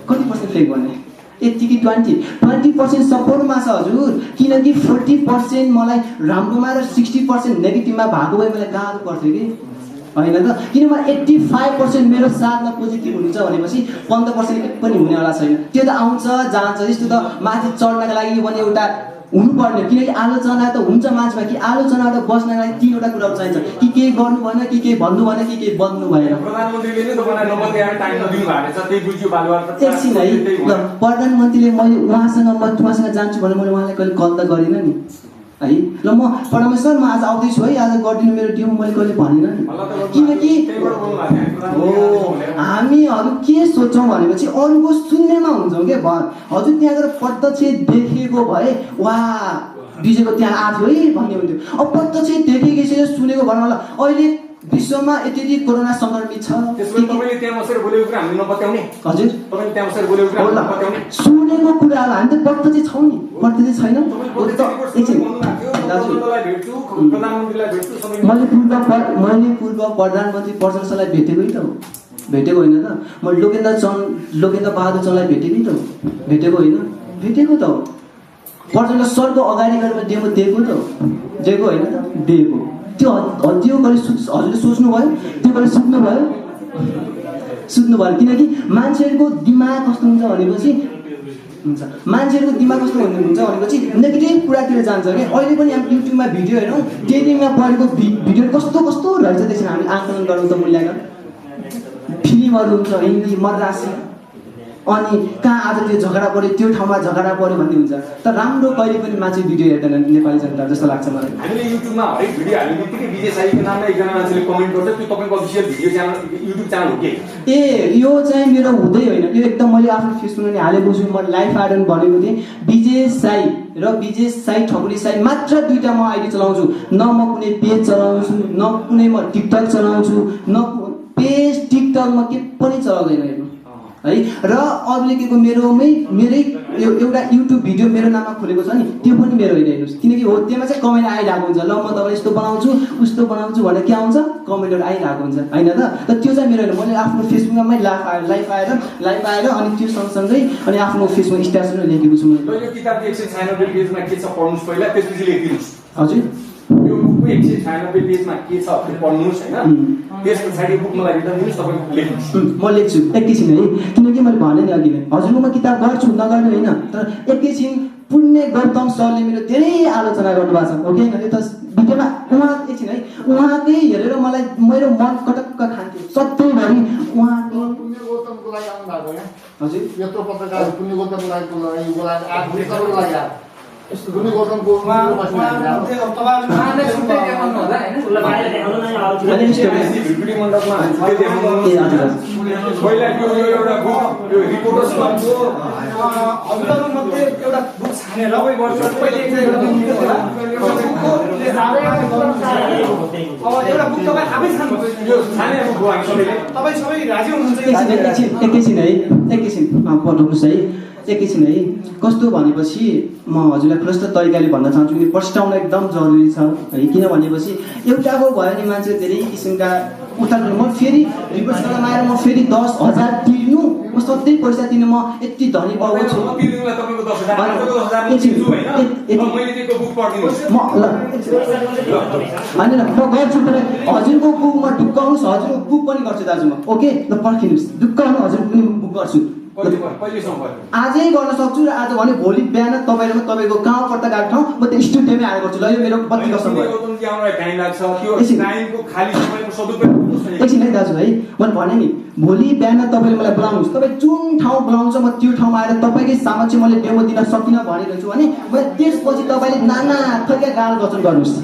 कति पर्सेन्ट फेक भने यतिकै 20% सपोर्टमा छ हजुर। किनकि 40% मलाई राम्रोमा र 60% नेगेटिभमा भएको भए मलाई गाह्रो पर्थ्यो कि होइन त। किन म 85% मेरो साथमा पोजिटिभ हुनुहुन्छ भनेपछि 15% पनि हुनेवाला छैन। त्यो त आउँछ जान्छ, यस्तो त माथि चढ्नका लागि भने एउटा हुनुपर्ने, किनकि आलोचना त हुन्छ मान्छेमा, कि आलोचनाबाट बस्नका लागि 3वटा कुराहरू चाहिन्छ, कि केही गर्नु भएन, कि केही भन्नु भएन, कि केही बन्नु भएन। प्रधानमन्त्रीले नै तपाईँलाई नबन्दिएर टाइम नदिनु भएको छ, त्यही बुझ्यो बालुवार। एकछिन है, ल प्रधानमन्त्रीले मैले उहाँसँग जान्छु भने मैले उहाँलाई कहिले कल त गरिनँ नि है। ल म परमेश्वर म आज आउँदैछु है, आज गरिदिनु मेरो ड्युटी, मैले कहिले भनिनँ नि। किनकि हामीहरू के सोच्छौँ भनेपछि अरूको सुन्नेमा हुन्छौँ क्या भर। हजुर त्यहाँ गएर प्रत्यक्ष देखेको भए वा डिजेको त्यहाँ आएको है भन्ने हुन्थ्यो। अब प्रत्यक्ष देखेको सुनेको भनौँ होला, अहिले विश्वमा यति कोरोना सङ्क्रमित छ, तपाईँले त्यहाँ बसेर बोलेको कुरा हामीले नपत्याउने। हजुर तपाईँले त्यहाँ बसेर बोलेको कुरा नपत्याउने, सुनेको कुराहरू हामी त प्रत्यक्ष छौँ नि, प्रत्यक्ष छैन। मैले पूर्व प्रधानमन्त्री प्रशंसालाई भेटेकै त हो, भेटेको होइन त। म लोकेन्द्र बहादुर चन्दलाई भेटेकै त हो, भेटेको होइन, भेटेको त हो। प्रचण्ड सरको अगाडि गएर डेमो दिएको त हो, दिएको होइन त, दिएको। त्यो गरी हजुरले सोच्नुभयो, त्यो गरी सुत्नुभयो। किनकि मान्छेहरूको दिमाग कस्तो हुन्छ भनेपछि हुन्छ, मान्छेहरूको दिमाग कस्तो हुन्छ भनेपछि नेगेटिभ कुरातिर जान्छ कि। अहिले पनि हामी युट्युबमा भिडियो हेरौँ, डेलीमा पढेको भिडियो कस्तो कस्तो रहेछ त्यसरी हामी आकलन गरौँ त, मूल्याङ्कन फिल्महरू हुन्छ हिन्दी मद्रासी, अनि कहाँ आज त्यो झगडा पऱ्यो, त्यो ठाउँमा झगडा पऱ्यो भन्ने हुन्छ। तर राम्रो कहिले पनि मान्छे भिडियो हेर्दैन नेपाली जनता जस्तो लाग्छ मलाई। हामीले युट्युबमा हरेक भिडियो हाल्ने बित्तिकै विजय साईको नाममा एकजना मान्छेले कमेन्ट गर्छ, त्यो तपाईँको official video channel YouTube channel हो कि? ए यो चाहिँ मेरो हुँदै होइन, यो एकदम मैले आफ्नो फेसबुकमा नि हालेको छु। म लाइफ आइडन भनेको थिएँ विजय साई र विजय साई ठकुरी साई, मात्र 2टा म आइडी चलाउँछु। न म कुनै पेज चलाउँछु, न कुनै म टिकटक चलाउँछु, न पेज टिकटकमा के पनि चलाउँदैन है। र अरूले के को मेरै एउटा युट्युब भिडियो मेरो नाममा खोलेको छ नि, त्यो पनि मेरो होइन हेर्नुहोस्। किनकि हो त्यसमा चाहिँ कमेन्ट आइरहेको हुन्छ, ल म तपाईँलाई यस्तो बनाउँछु उस्तो बनाउँछु भनेर के आउँछ, कमेन्टहरू आइरहेको हुन्छ होइन त। तर त्यो चाहिँ मेरो होइन, मैले आफ्नो फेसबुकमै लाइभ आएर अनि त्यो सँगसँगै अनि आफ्नो फेसबुक स्ट्याटसमा लेखेको छु मैले। यो किताबको 196 पेजमा के छ पढ्नुहोस् पहिला, त्यसपछि लेखिदिनुहोस्। हजुर यो बुकको 196 पेजमा के छ पढ्नुहोस् होइन, त्यस पछाडि बुक मलाई रिटर्न दिनुहोस्, तपाईँ लेख्नुहोस्। म लेख्छु एकैछिन है, किनकि मैले भने नि अघि नै हजुरको म किताब गर्छु नगर्नु होइन, तर एकैछिन पुण्य गौतम सरले मेरो धेरै आलोचना गर्नुभएको छ ओके। यो त भिडियोमा उहाँ एकछिन है, उहाँकै हेरेर मलाई मेरो मन कटक्क खान्थ्यो सधैँभरि उहाँको। पुण्य गौतमको लागि आउनु भएको होइन हजुर, यत्रो पत्रकार पुण्य गौतमको लागि आएको लागि पुण्य गौतमको एउटा बुक छानेर एउटा बुक तपाईँ आफै छान्नु, तपाईँ सबै राजी हुनुहुन्छ? एकैछिन है, एकैछिन पठाउनुहोस् है, एकैछिन है। कस्तो भनेपछि म हजुरलाई प्रष्ट तरिकाले भन्न चाहन्छु कि प्रस्ताउन एकदम जरुरी छ है। किन भनेपछि एउटाको भयो नि मान्छे धेरै किसिमका उतार, म फेरि रिभर्स गर्न आएर म फेरि 10,000 तिर्नु, म सधैँ पैसा तिर्नु, म यति धनी भएको छु। होइन म गर्छु, तर हजुरको बुक म ढुक्काउनुहोस्, हजुरको बुक पनि गर्छु दाजु म ओके। ल पर्खिनुहोस्, ढुक्काउनु हजुर पनि बुक गर्छु। कहिलेसम्म भयो आजै गर्न सक्छु र आज भने भोलि बिहान तपाईँको गाउँ पत्ता गएको ठाउँ म त्यो स्टुडियोमै आएर गर्छु ल यो मेरो 32 वर्ष भयो टाइम लाग्छ त्यो टाइमको खाली समयको सदुपयोग एकछिन है दाजु है मैले भने नि भोलि बिहान तपाईँले मलाई बोलाउनुहोस् तपाईँ जुन ठाउँ बोलाउँछ म त्यो ठाउँमा आएर तपाईँकै समक्ष मैले डेमो दिन सकिनँ भनिरहेछु भने मैले त्यसपछि तपाईँले नाना थरीका गाल गजल गर्नुहोस्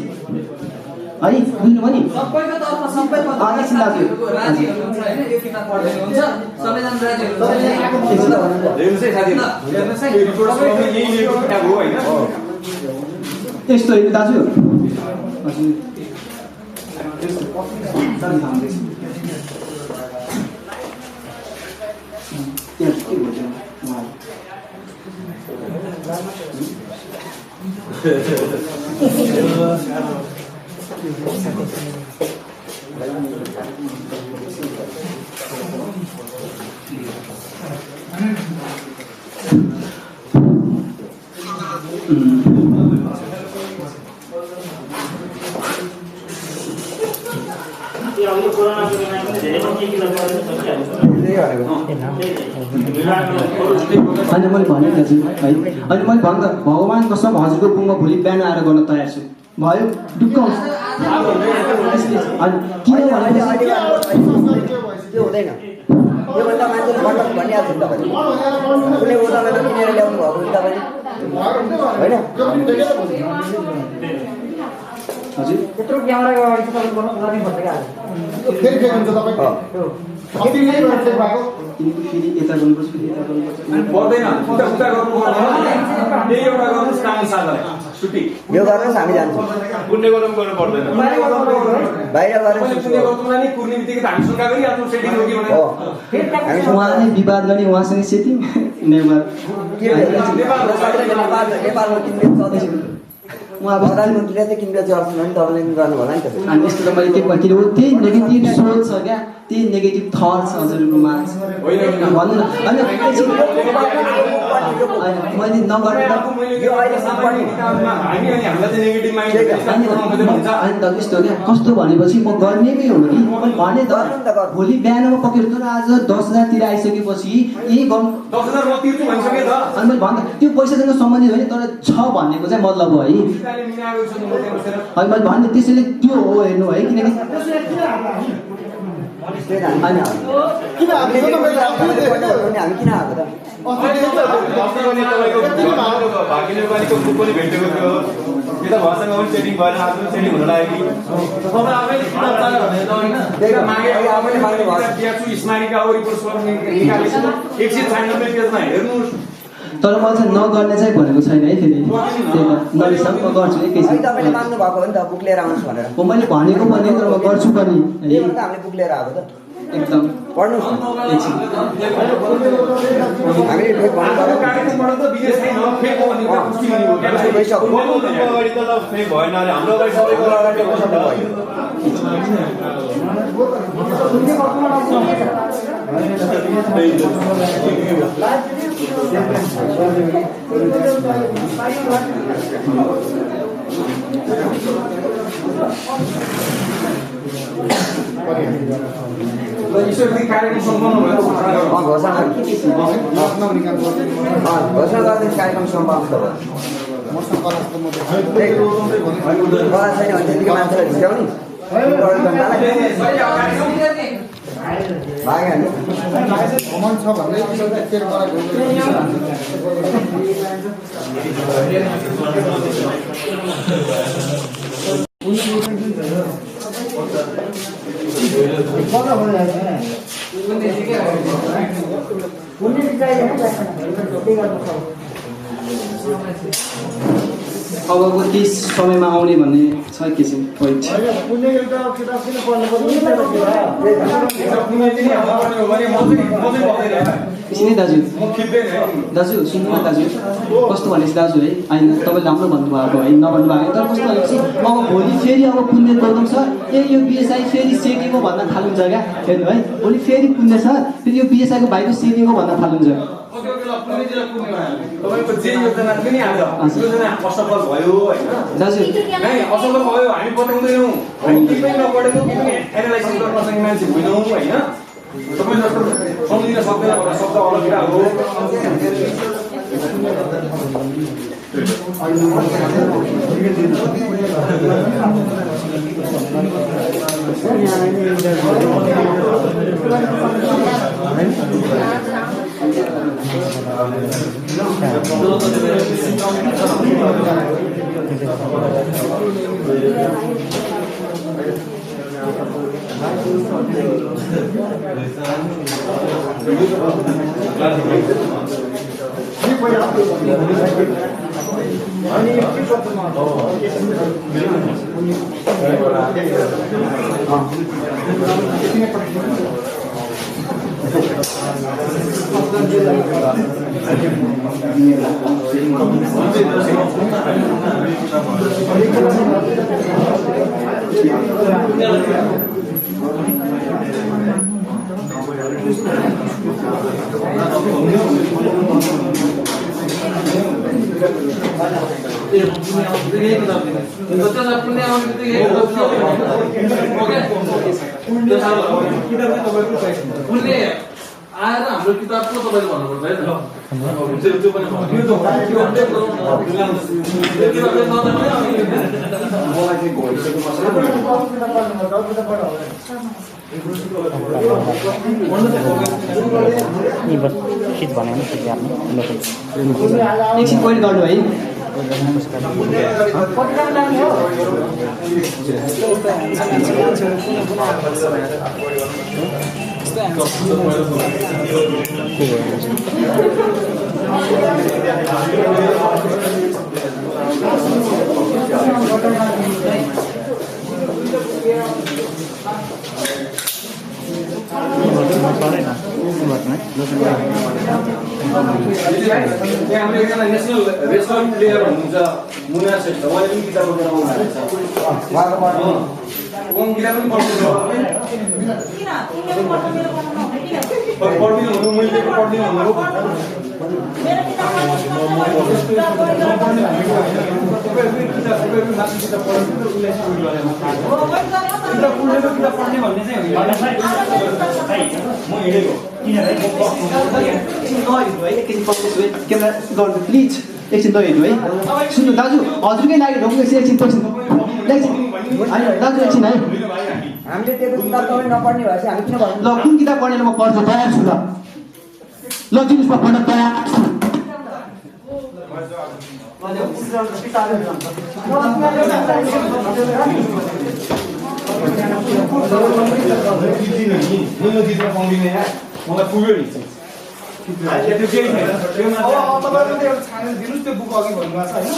है बुझ्नुभयो नि सबैको तर्फमा सबै एकछिन दाजु राजी हुनुहुन्छ हैन यो किताब पढ्दै हुन्छ सबैजना राजी हुनुहुन्छ हेर्नुहोस् है साथी हेर्नुहोस् है यो रिपोर्ट यही लेखेको किताब हो हैन यस्तो होइन दाजु अनि मैले भने दाजु है अनि मैले भन्दा भगवान् कसम हजुरको बुङमा भोलि बिहान आएर गर्न तयार छु भयो ढुक्क अनि किन भनेपछि त्यो हुँदैन योभन्दा मान्छेले पटक भनिहाल्छ नि तपाईँले कुनै उदाहरण किनेर ल्याउनु भएको नि तपाईँले होइन हजुर त्यत्रो क्यामेराको अगाडि चाहिँ तपाईँ गर्नु पर्छ फेरि हुन्छ तपाईँको कति नै गर्छ भएको तिमीले फेरि यता गर्नुपर्छ फेरि यता गर्नुपर्छ पर्दैन उता गर्नु पर्दैन यही एउटा गर्नुहोस् काम साथलाई छुट्टी यो गर्नुहोस् हामी जान्छौँ कुन्ने गर्नु पर्दैन बाहिर गएर कुन्ने गर्नुमा नि कुर्ने बित्तिकै त हामी सुनका गरिहाल्छौँ सेटिङ हो कि भनेर उहाँले विवाद गर्ने उहाँसँग सेटिङ नेभर नेपालमा किनबेच चल्दैछ उहाँ प्रधानमन्त्रीले चाहिँ किनबेच गर्छन् भने तपाईँले गर्नु होला नि त अनि यस्तो त मैले के भन्छु त्यही नेगेटिभ सोच छ क्या त्यही नेगेटिभ थट छ हजुरकोमा भन्नु न अनि मैले नगर्ने अनि त यस्तो क्या कस्तो भनेपछि म गर्नेमै हो कि भने त भोलि बिहानमा पक्रेर तर आज 10,000 तिर आइसकेपछि यही गर्नु 10,000 म तिर्छु भनिसके त अनि मैले भन्दा त्यो पैसासँग सम्बन्धित होइन तर छ भनेको चाहिँ मतलब हो है अनि मैले भन्ने त्यसैले त्यो हो हेर्नु है किनकि हामी किन आएको त तर म चाहिँ नगर्ने चाहिँ भनेको छैन है फेरि नरिसाम म गर्छु एकैछिन तपाईँले माग्नु भएको हो नि त बुक लिएर आउनुहोस् भनेर मैले भनेको पनि तर म गर्छु पनि हामीले बुक लिएर आएको त एकदम पढ्नुहोस् एकछिन हामीले फेक कार्यक्रम सम्पन्न भयो घोषणा गर्दै कार्यक्रम सम्पन्न भयो गरा छैन भने त्यतिकै मान्छेलाई झिकाउने कमन छ भन्दै अबको त्यस समयमा आउने भन्ने छ किसिम पोइन्ट एकछिन दाजु दाजु सुन्नु न दाजु कस्तो भनेपछि दाजु है होइन तपाईँले राम्रो भन्नुभएको है नभन्नु भएको तर कस्तो भनेपछि अब भोलि फेरि अब पुण्य गौतम छ ए यो बिएसआई फेरि सेकेको भन्न थाल्नुहुन्छ क्या हेर्नु है भोलि फेरि पुण्य छ फेरि यो बिएसआईको भाइको सेकेको भन्न थाल्नुहुन्छ तपाईँको जे योजना पनि आज योजना असफल भयो होइन दाजु असफल भयो हामी बताउँदैनौँ हामी केही पनि नपढेको केही पनि एनालाइसिस गर्न सक्ने मान्छे होइनौँ होइन तपाईँ जस्तो सम्झिन सक्दैन भनेर शब्द अलगिरा हो उनले आएर हाम्रो किताब को तपाईले भन्नुपर्छ है त त्यो पनि एकछिन पोइन्ट गर्नु है हाम्रो एकजना नेसनल रेस्टुरेन्ट प्लेयर हुनुहुन्छ मुना श्रेष्ठ उहाँले पनि किताब बोकेर आउनु भएको छ उहाँ किताब पनि पढ्दिनु हुनु मैले पढ्दिनु हुनु प्लिज एकछिन हेर्नु है सुन्नु दाजु हजुरकै लागि ढोक्नु एकछिन पछि दाजु एकछिन है हामीले त्यो किताब तपाईँ नपढ्ने भएपछि हामी किन भन्नु ल कुन किताब पढ्ने म पढ्छु तयार छु ल दिनुहोस् म पढ्न तयार छु मलाई पुग्यो नि दिनुहोस् त्यो बुक अघि भन्नुभएको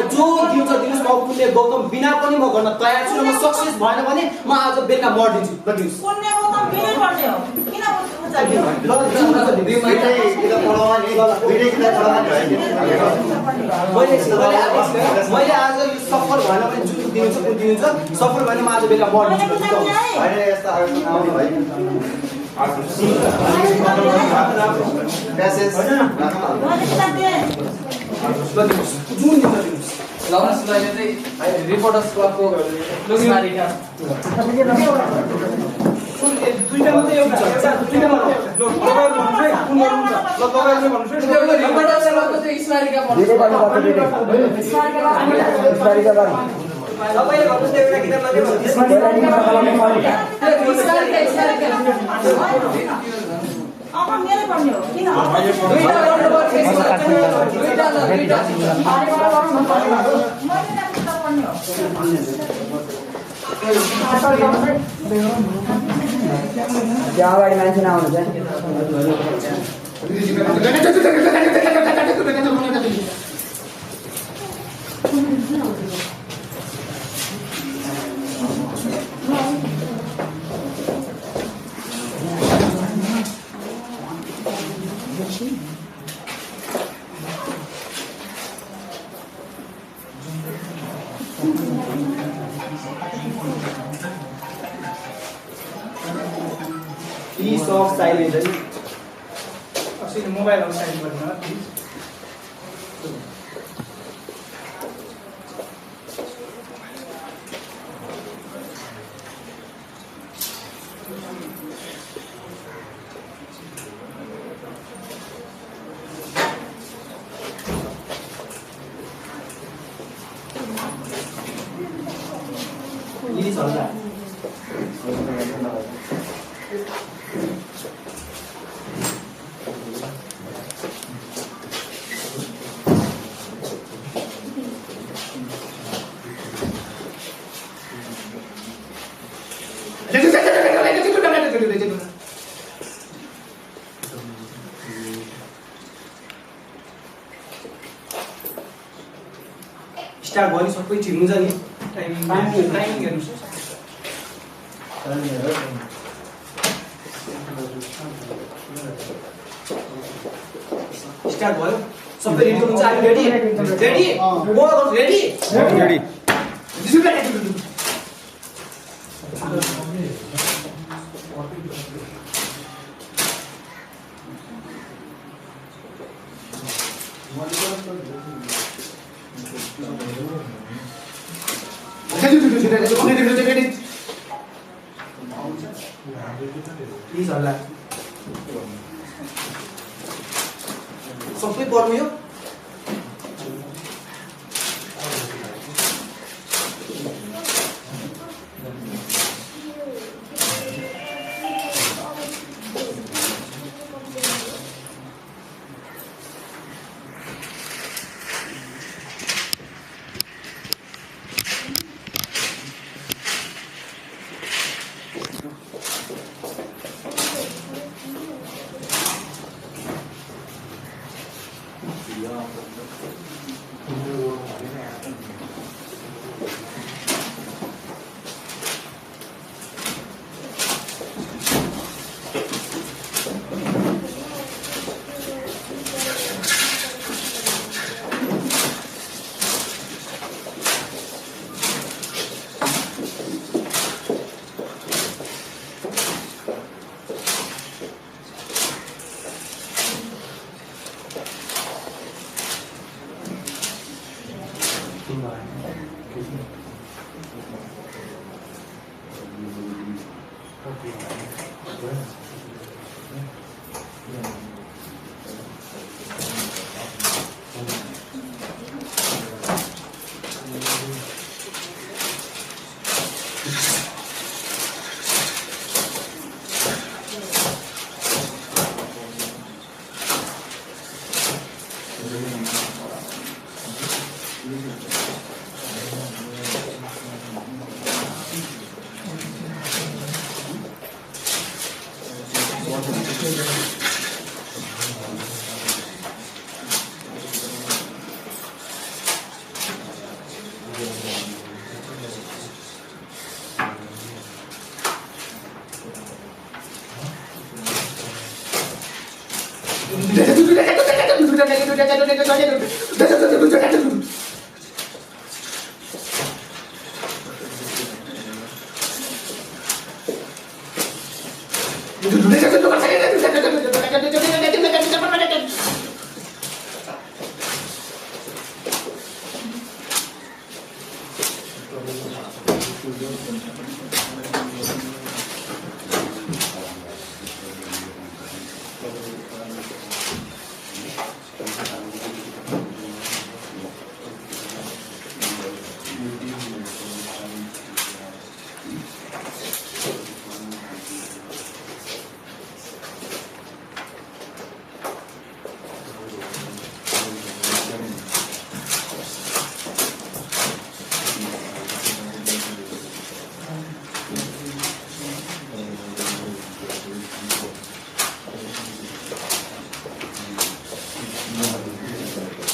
जो दिन्छ दिनुहोस् म पुण्य गौतम बिना पनि म गर्न तयार छु र म सक्सेस भएन भने म आज बेलुका मर्दिन्छु ल दिनुहोस् पुण्य गौतम बिनै पर्ने हो किन मैले आज यो सफल भएन भने जुन दिनुहुन्छ कुन दिनुहुन्छ सफल भएन म आज बेलुका मर्दिन्छु लरेन्सलाई चाहिँ रिपोर्टर्स क्लबको स्मारिका दुईटा मात्रै एउटा दुईटा मात्रै रिपोर्टर्स क्लबको चाहिँ स्मारिका तपाईँले भन्नुहोस् न एउटा किताब मात्रै अब मेरो पर्ने हो किन दुईटा गर्नुपर्छ दुईटा त्यहाँ अगाडि मान्छे नआउनु चाहिँ पिस अफ साइलेन्ट है अस्ति मोबाइलहरु साइलेन्ट गर्नु होला प्लिज यी चल्छ स्टार्ट भयो नि सबै ठिक हुन्छ नि टाइमिङ हेर्नुस् स्टार्ट भयो सबै रेडी हुन्छ I ready ready ready ready please हल्ला सबै पर्नु यो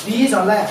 प्लिज हल्ला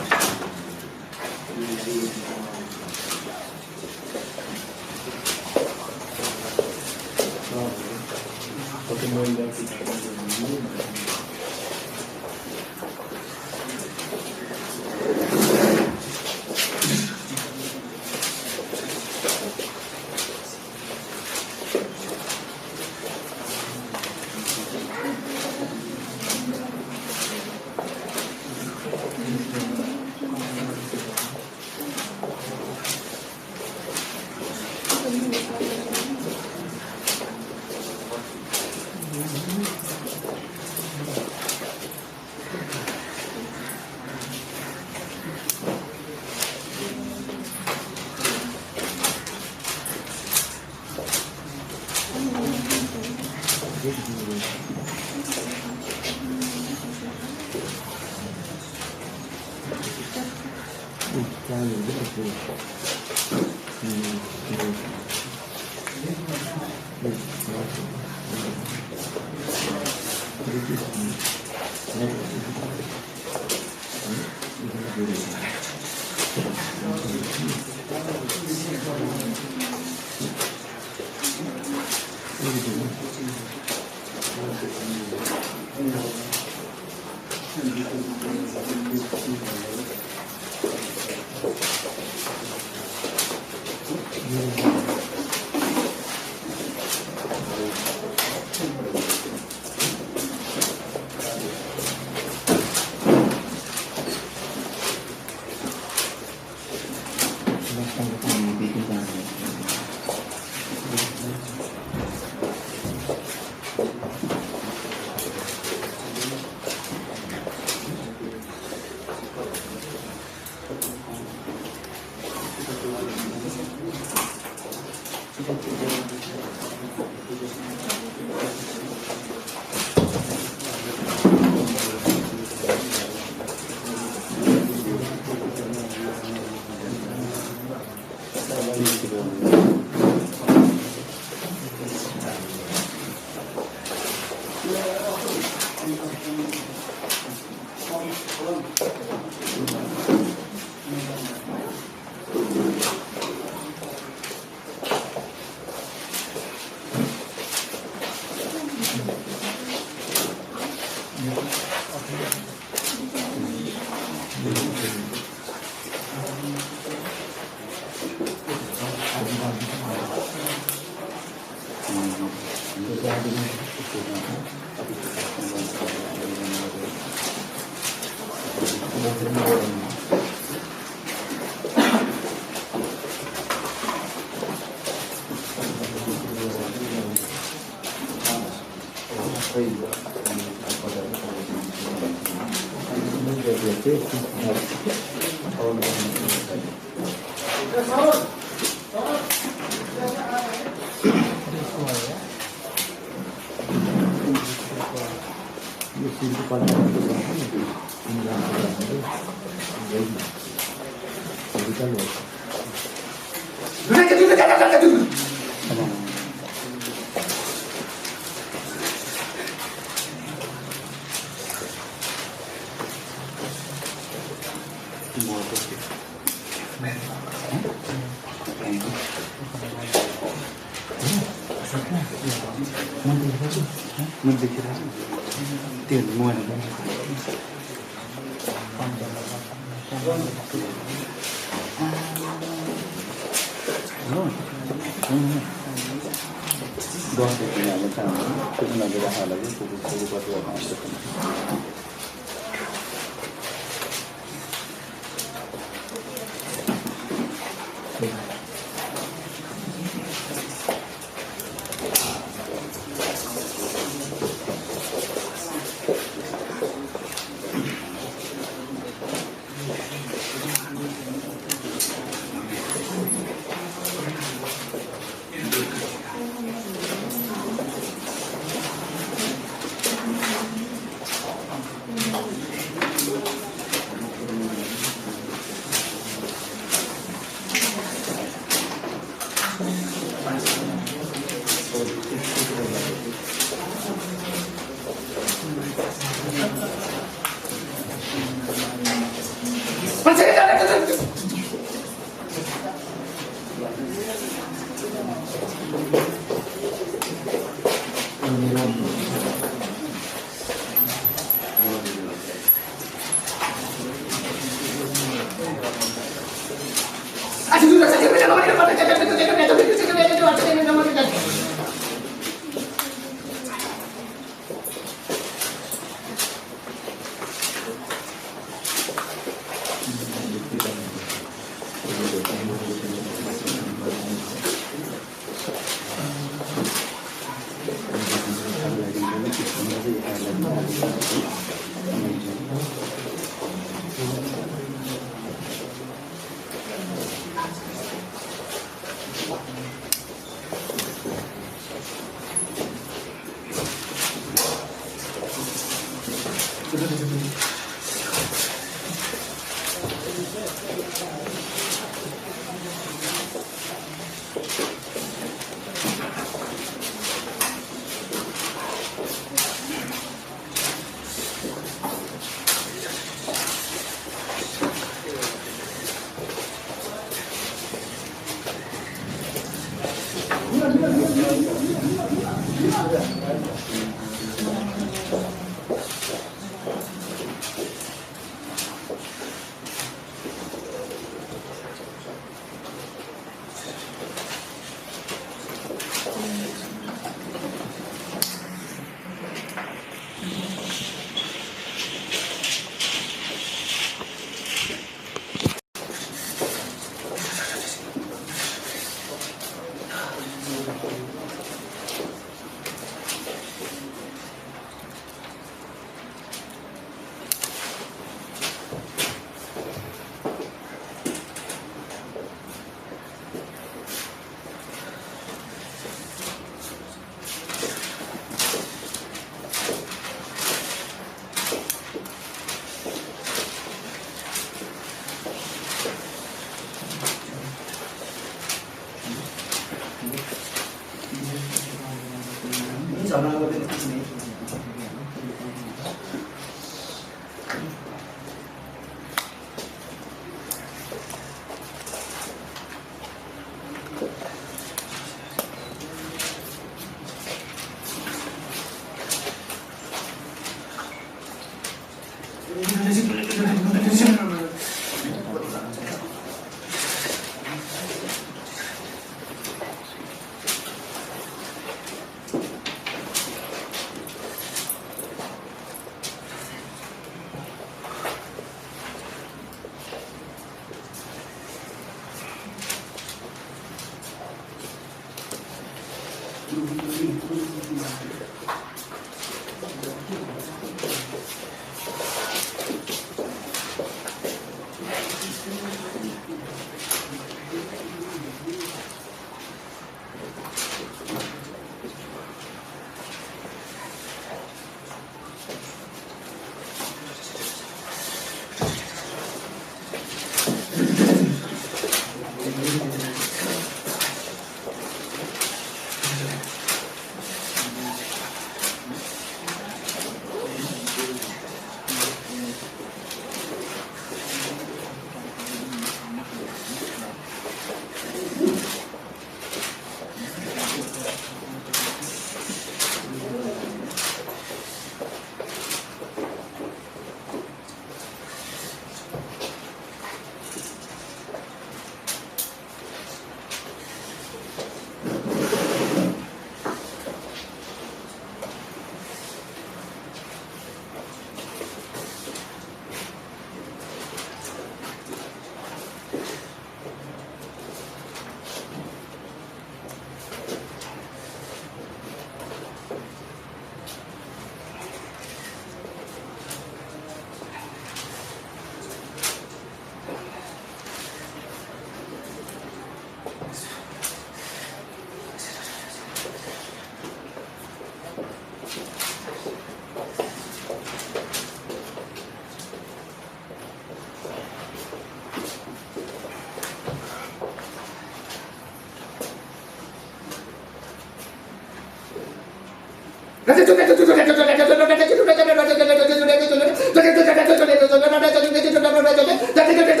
That's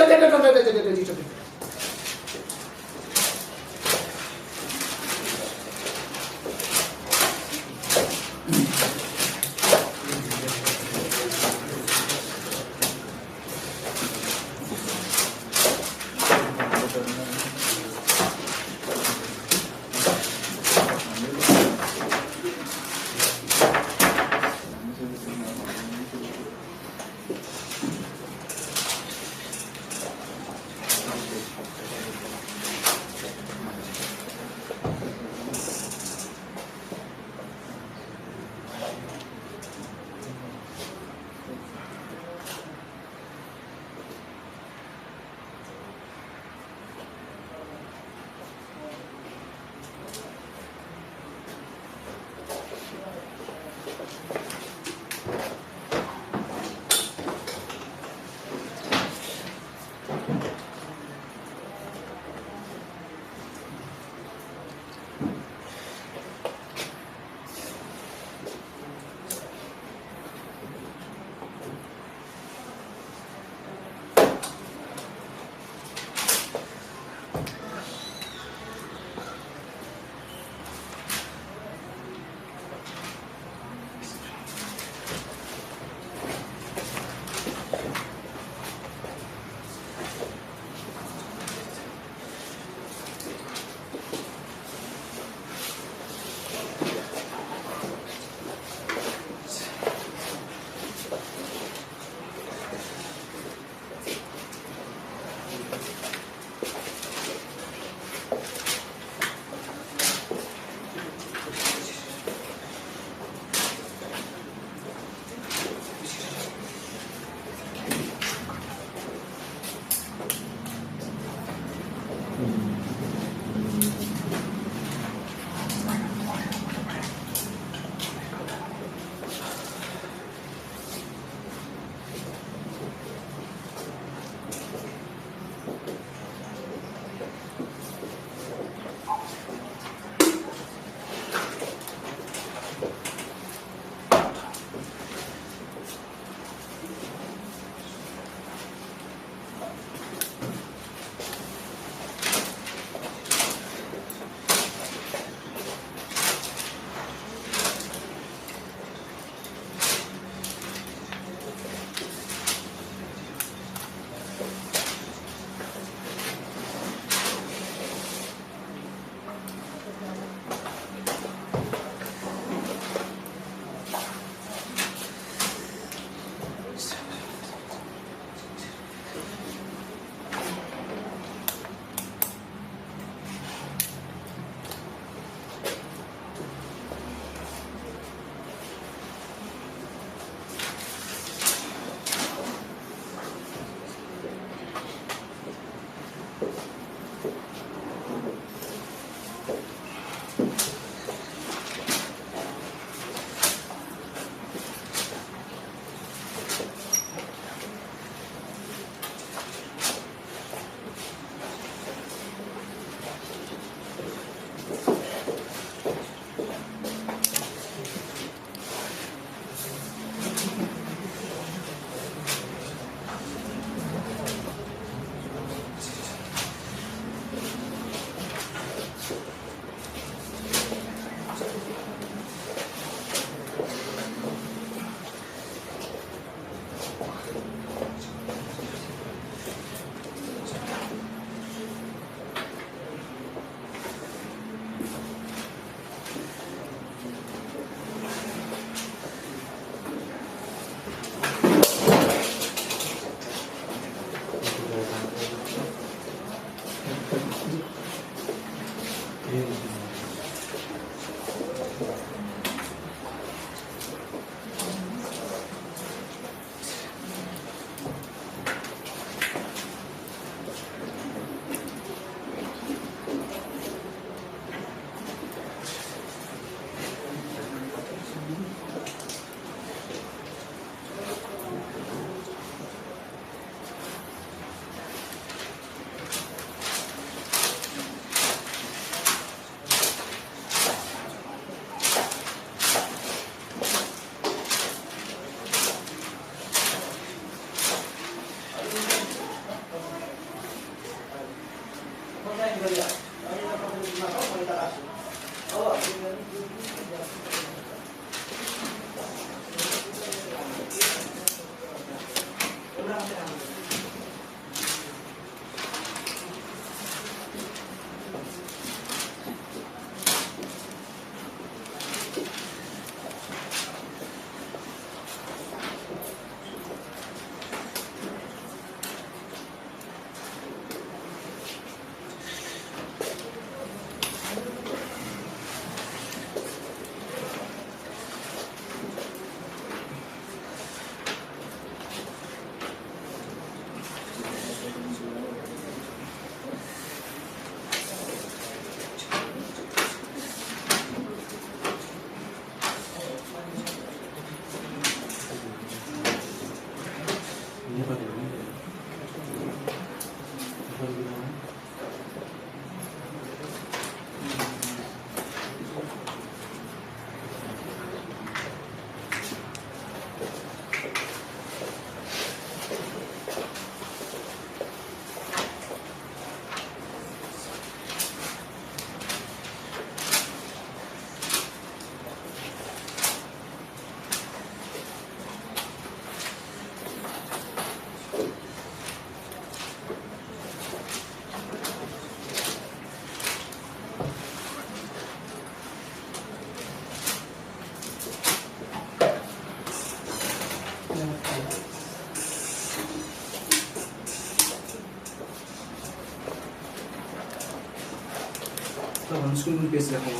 कुन पेज राख्नु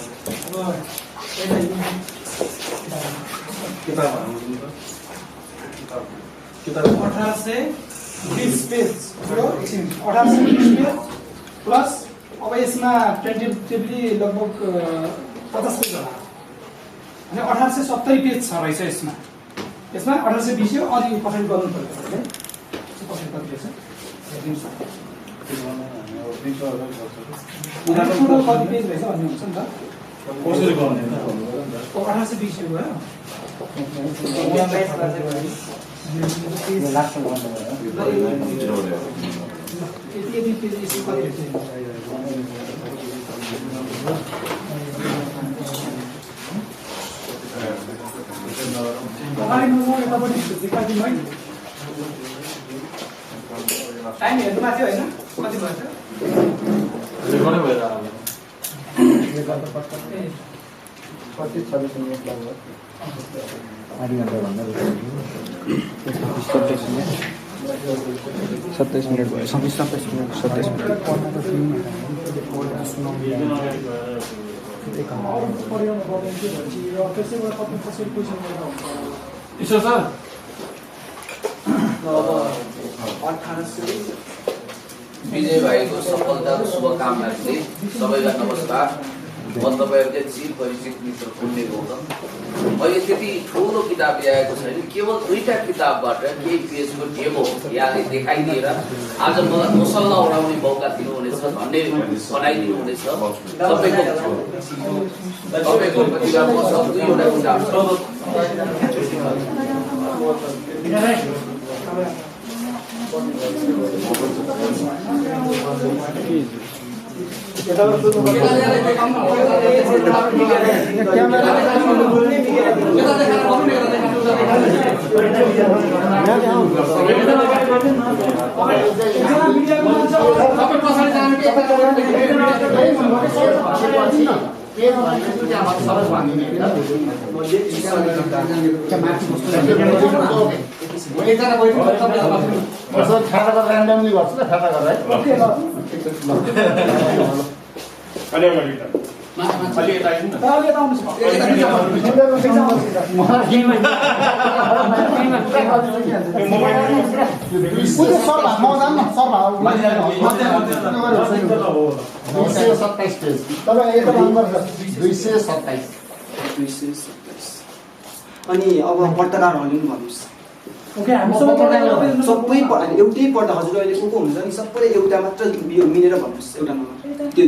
किताब 1820 पेज 1820 पेज प्लस अब यसमा टेन्टेटिभली लगभग 50 पेज होला अनि 1870 पेज छ रहेछ यसमा 1820 हो अलि पठाइ गर्नु पर्छ है पठाइ कति छ टोटल कति पेज रहेछ भन्ने हुन्छ नि त कसरी गर्ने 1820 हो यति पेज यसको कति रहेछ टाइम हेर्नुमा थियो होइन कति भएछ सत्ताइस मिनट भयो 27 मिनट 27 मिनट विजय भाइको सफलताको शुभकामना दिँदै सबैलाई नमस्कार। म तपाईँहरूले चिर परिचित मित्र पुण्य गौतम। मैले त्यति ठुलो किताब ल्याएको छैन, केवल 2टा किताबबाट केही पेजको डेमो यहाँले देखाइदिएर आज मलाई मसल्ला उडाउने मौका दिनुहुनेछ, भन्ने बनाइदिनु हुनेछ। तपाईँको प्रतिभा मसँग 2वटा किताब छ। ऱ्यान्डमली गर्छु ल खाता गरेर अनि अब पत्रकारहरूले पनि भन्नुहोस् ओके हामी सबै एउटै पढ्दा हजुर अहिले को हुन्छ नि सबैले एउटा मात्र यो मिलेर भन्नुहोस् एउटा नम्बर त्यो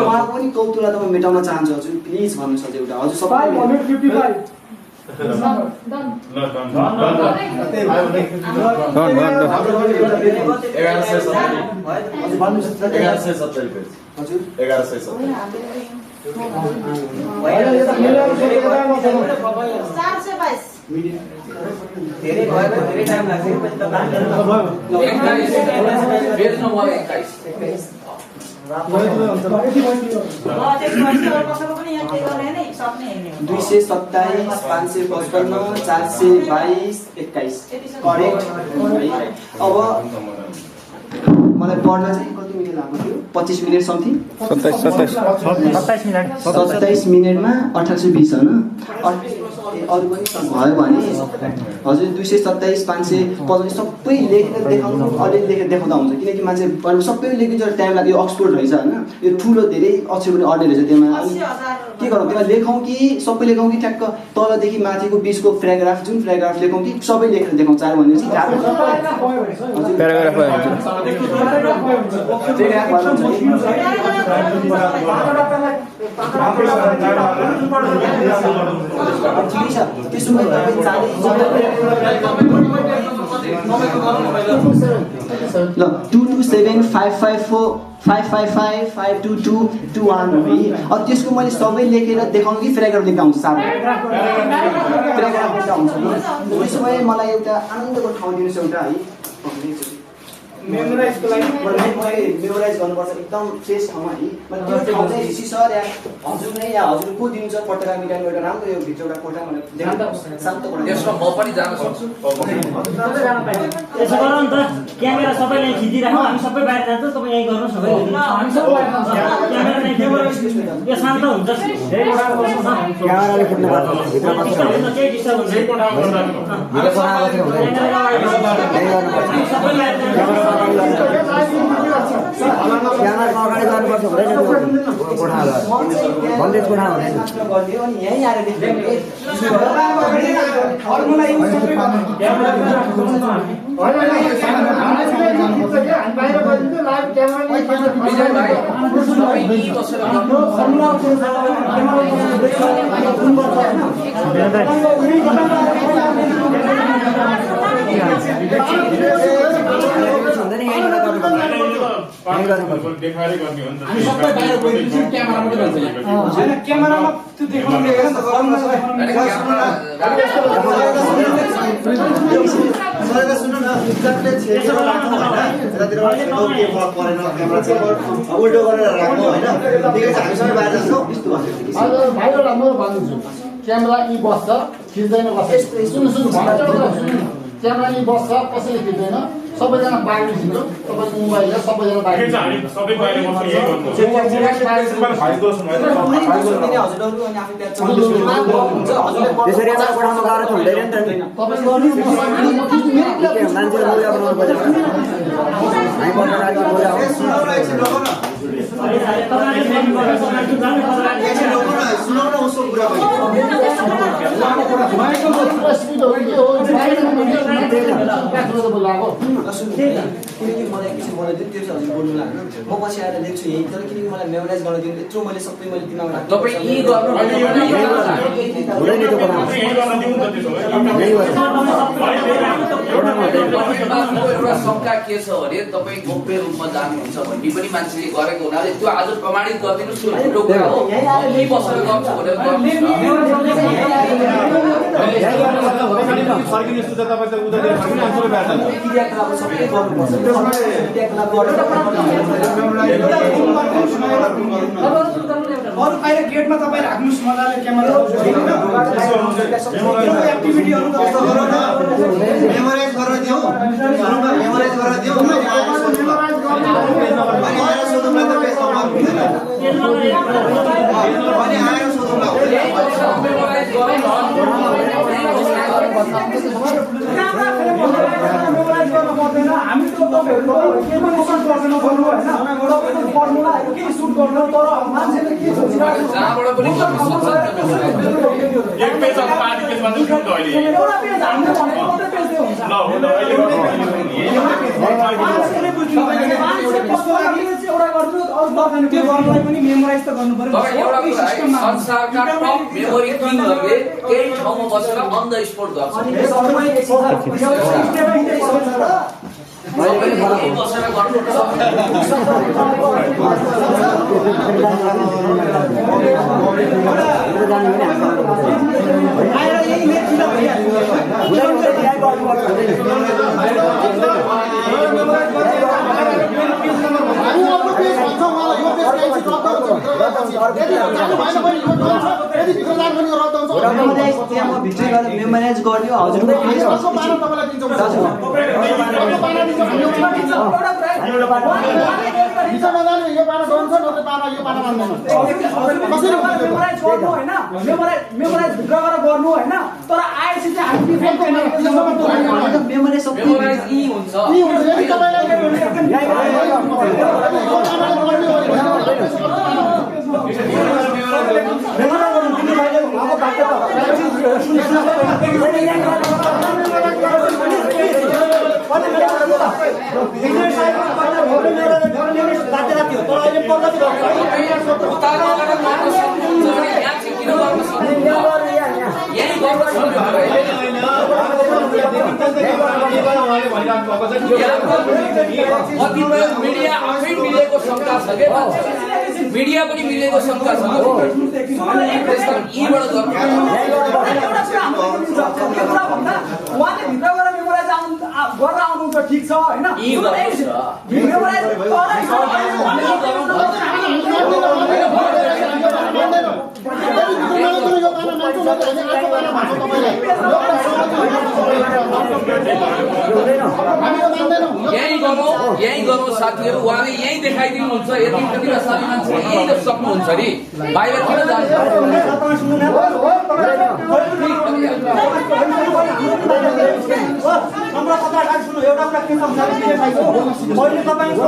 उहाँको पनि कौतुला तपाईँ मेटाउन चाहन्छु हजुर प्लिज भन्नुहोस् हजुर एउटा हजुर 555 धेरै भयो धेरै टाइम लाग्छ दुई सय 27 555 422 21 करेक्ट। अब मलाई पढ्न चाहिँ कति मिनट लाग्यो थियो 25 मिनट समथिङ 27 मिनटमा 1820 होइन अरू पनि भयो भने हजुर 227 555 सबै लेखेर देखाउनु अलि लेखेर देखाउँदा हुन्छ किनकि मान्छे सबै लेखिन्छ टाइम लाग्यो यो अक्सफोर्ड रहेछ होइन यो ठुलो धेरै अक्षर पनि अड्ने रहेछ त्यसमा अनि के गरौँ त्यसमा लेखौँ कि सबै लेखौँ कि ठ्याक्क तलदेखि माथिको बिचको प्याराग्राफ जुन प्याराग्राफ लेखौँ कि सबै लेखेर देखाउँ चार भनेपछि त्यसो भए ल 227 554 555 522 21 है। अब त्यसको मैले सबै लेखेर देखाउनु कि प्याराग्राफ लेख्दा हुन्छ साह्रो प्याराग्राफ लेख्दा हुन्छ त्यसो भए मलाई एउटा आनन्दको ठाउँ दिनुहोस् एउटा है मेमोराइज गर्नुपर्छ एकदम फ्रेस ठाउँमा है मैले त्यो ठाउँ चाहिँ ऋषि सर या हजुर नै या हजुर को दिन्छ पटका मिटाइनु एउटा राम्रो यो भित्र एउटा कोठा भनेर शान्त कोठा यसमा म पनि जान सक्छु यसो गरौँ न त क्यामेरा सबैलाई खिचिराखौँ हामी सबै बाहिर जान्छौँ तपाईँ यहीँ गर्नुहोस् सबै यो शान्त हुन्छ क्यामेराले खिच्नु पर्छ भित्र बस्नु केही डिस्टर्ब हुन्छ भित्र क्यामेराको अगाडि जानुपर्छ हुँदैन कोठामा भन्दै कोठा हुँदैन अनि यहीँ आएर देख्ने क्यामेरामा त्यो देखाउने सुन्नु न उल्टो गरेर राख्नु होइन हामी सबै बाहिर जान्छौँ भाइहरूलाई म भनिदिन्छु क्यामेरा यी बस्छ खिच्दैन बस्छ सुन्नु क्यामेरा यी बस्छ कसैले खिच्दैन सबैजना बाहिर खिच्नु तपाईँको मोबाइलले सबैजना बाहिर त्यसरी एउटा कोठामा गएर हुँदैन नि त नि मान्छेले मोजा बनाउनु पर्छ हामी पत्रकारको मोजा किनकि मलाई एकछिन बनाइदिनु त्यो चाहिँ हजुर बोल्नु लाग्यो म पछि आएर लेख्छु यहीँ तर किनकि मलाई मेमोराइज गर्न दिनु यत्रो मैले सबै मैले दिमागमा राख्नु तपाईँ यी गर्नु एउटा शङ्का के छ भने तपाईँ गोप्य रूपमा जानुहुन्छ भन्ने पनि मान्छेले गरेको हुनाले त्यो आज प्रमाणित गरिदिनुहोस् त्यो ठुलो कुरा हो यही बसेर गर्छु भनेर अरू बाहिर गेटमा तपाईँ राख्नुहोस् मजाले क्यामेरा एक्टिभिटीहरू मेमोराइज गरेर दिऊ मेमोराइज गरेर दिऊ आएर सोधौँला त बेसमा अनि आएर सोधौँला हामी त तपाईँहरूको के पनि सुट गर्दैन गर्नु होइन तपाईँको फर्मुलाहरू के सुट गर्नु तर मान्छेले के सोचिरहेको जहाँबाट पनि गर्न सक्छ एक पेज अफ पार्टी केसमा चाहिँ सुट अहिले एउटा पेज हामीले भनेको मात्रै पेज हुन्छ त्यो गर्नलाई पनि मेमोराइज त गर्नु पर्यो एउटा कुरा है, संसारका टप मेमोरी किङहरूले केही ठाउँमा बसेर अन द स्पोट गर्छ। मेमोराइज गरियो हजुरको मेमोराइज भित्र गएर गर्नु होइन तर आएपछि चाहिँ हामी मेमोराइज यी हुन्छ। मिडिया आफै मिलेको शंका छ के मिडिया पनि मिलेको शंका छ। यीबाट गरेर आउनु त ठिक छ होइन यही गरौँ साथीहरू। उहाँले यही देखाइदिनुहुन्छ यति कतिवटा साथी मान्छे यही त सक्नुहुन्छ नि बाहिर किन जान्छ। एउटा कुरा के छ मैले तपाईको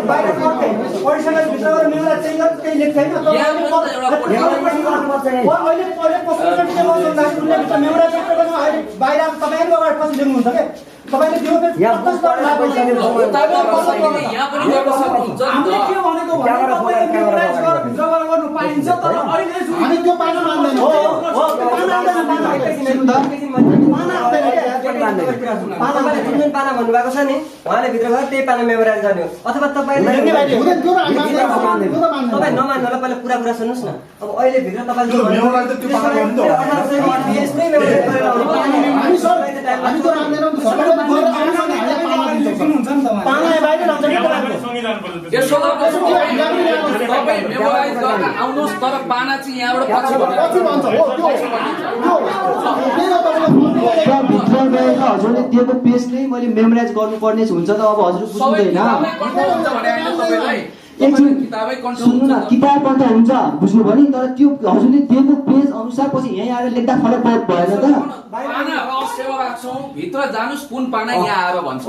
बाहिर गर्थे ओडिसाले भित्र गएर मेमोरा चेन्ज गर्छ केही लेख छैन अहिले पहिले पोस्टरले के गर्छ उनले भित्र मेमोरा चेन्ज गर्नु अहिले बाहिर तपाईहरु अगाडि पछि दिनुहुन्छ के तपाईले त्यो यहाँ पनि गर्न सक्नुहुन्छ। हामीले के भनेको भने तपाईले मेमोराइज गरेर भित्र गएर गर्नु पाइन्छ तर अहिले हामी त्यो पाइन मान्दैनौँ। पाना भन्नुभएको छ नि उहाँले भित्र गएर त्यही पाना मेमोराइज गर्ने हो अथवा तपाईँ नमान्नुलाई पहिला पुरा कुरा सुन्नुहोस् न। अब अहिले भित्र तपाईँले आउनुहोस् तर पाना चाहिँ यहाँबाट हजुरले दिएको पेज नै मैले मेमोराइज गर्नुपर्ने हुन्छ त अब हजुर बुझ्नुहुँदैन। सुन्नु न किताब पढ्दा हुन्छ बुझ्नुभयो नि तर त्यो हजुरले दिएको पेज अनुसार पछि यहीँ आएर लेख्दा फरक भएन त। सेवा राख्छौँ भित्र जानुस् कुन पाना यहाँ आएर भन्छ।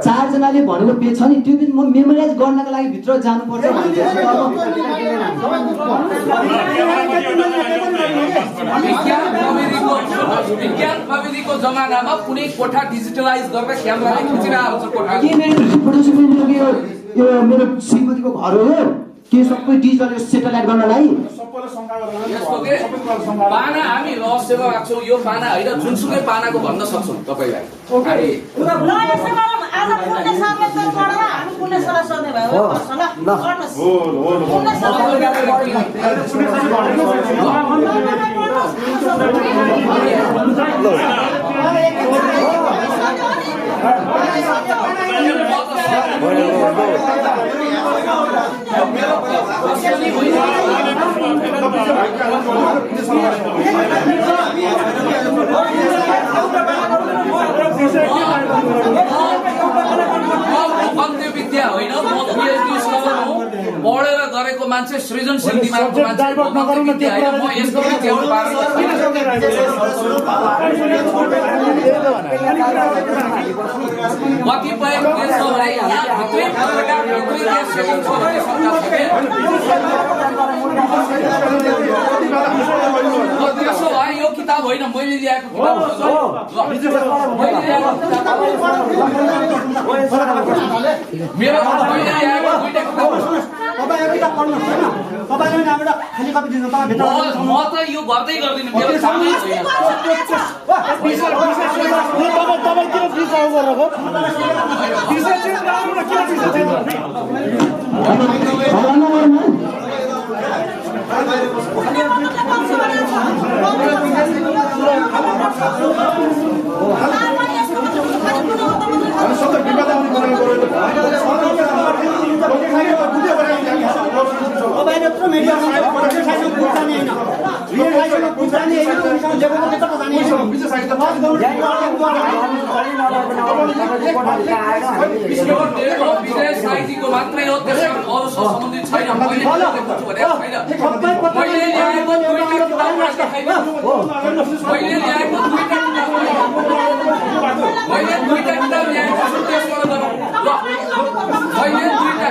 चारजनाले भनेको पेज छ नि त्यो पेज म मेमोराइज गर्नको लागि भित्र जानुपर्छ विज्ञान प्रविधिको जमानामा कुनै कोठा डिजिटलाइज गरेर क्यामेराले खिचिरहेको छ कोठा। यो मेरो श्रीमतीको घर हो के सबै डिजिटल सेटेलाइट गर्नलाई पाना हामी रहस्यमा राख्छौँ। यो पाना होइन जुनसुकै पानाको भन्न सक्छौँ तपाईँलाई। विद्या होइन पढेर गरेको मान्छे सृजनशील दिमागको मान्छे म यस्तो कतिपय त्यसो भए यो किताब किताब होइन मैले ल्याएको किताब हो। मैले ल्याएको किताब मेरो मैले ल्याएको दुईटा किताब तपाईँ यो किताब पढ्नुहोस् हैन तपाईले यहाँबाट खाली कपी दिनु तपाईँ भित्र म त यो गर्दै गर्दिनँ मेरो सामै छ यहाँ तपाईँ किन बिसाउ गरेको बिसा चाहिँ राम्रो किन बिसा चाहिँ तपाईले यत्रो मिडिया साइडमा पुग्छानी हैन भिडियो साइडमा पुग्छानी हैन उनीसँग लेखेको के त जानी हैन विदेश साहित्यको मात्रै हो त्यसमा अरूसँग सम्बन्धित छैन मैले ल्याएको दुईटा किताब मैले ल्याएको दुईटा किताब मैले दुईटा किताब ल्याएको छु त्यसबाट गरौँ ल मैले दुईटा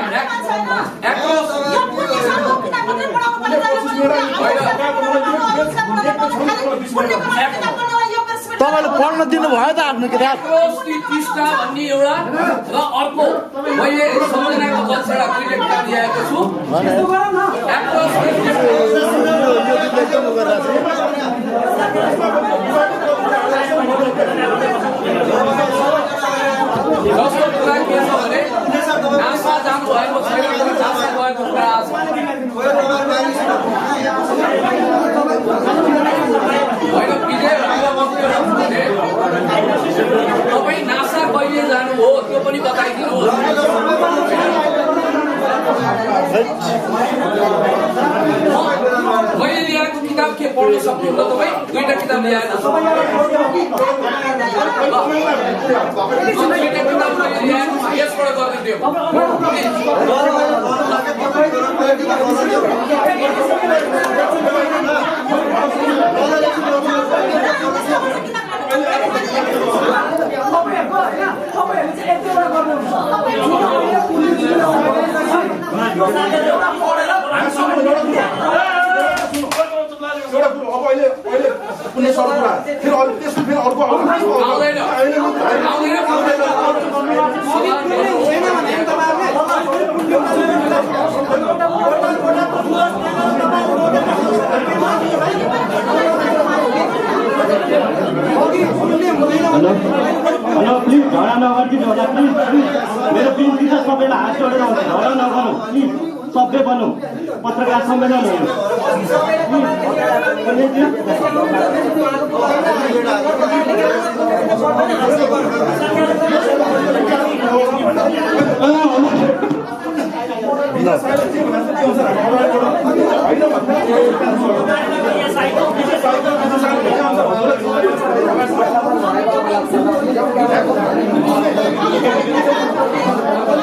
तपाईँले पढ्न दिनुभयो त आफ्नो किताब टिस्टा भन्ने एउटा र अर्को मैले सम्झनाको बक्सेडा दुईटा किताब ल्याएको छु जस्तो कुरा के छ भने नासा जानुभएको छैन नासा गएको कुरा आछ होइन विजय तपाईँ नासा कहिले जानु हो त्यो पनि बताइदिनुहोस् मैले ल्याएको किताब के पढ्न सक्नुहुन्छ तपाईँ दुईटा किताब ल्याएको दुईटा किताब मैले ल्याएको यसबाट गरिदिन्थ्यो हेलो प्लिज झगडा नगरिदिनु होला प्लिज मेरो बिन्ती छ सबैलाई हात जोडेर आउँछ झगडा नगरौँ प्लिज सभ्य बनौँ पत्रकार सम्मेलन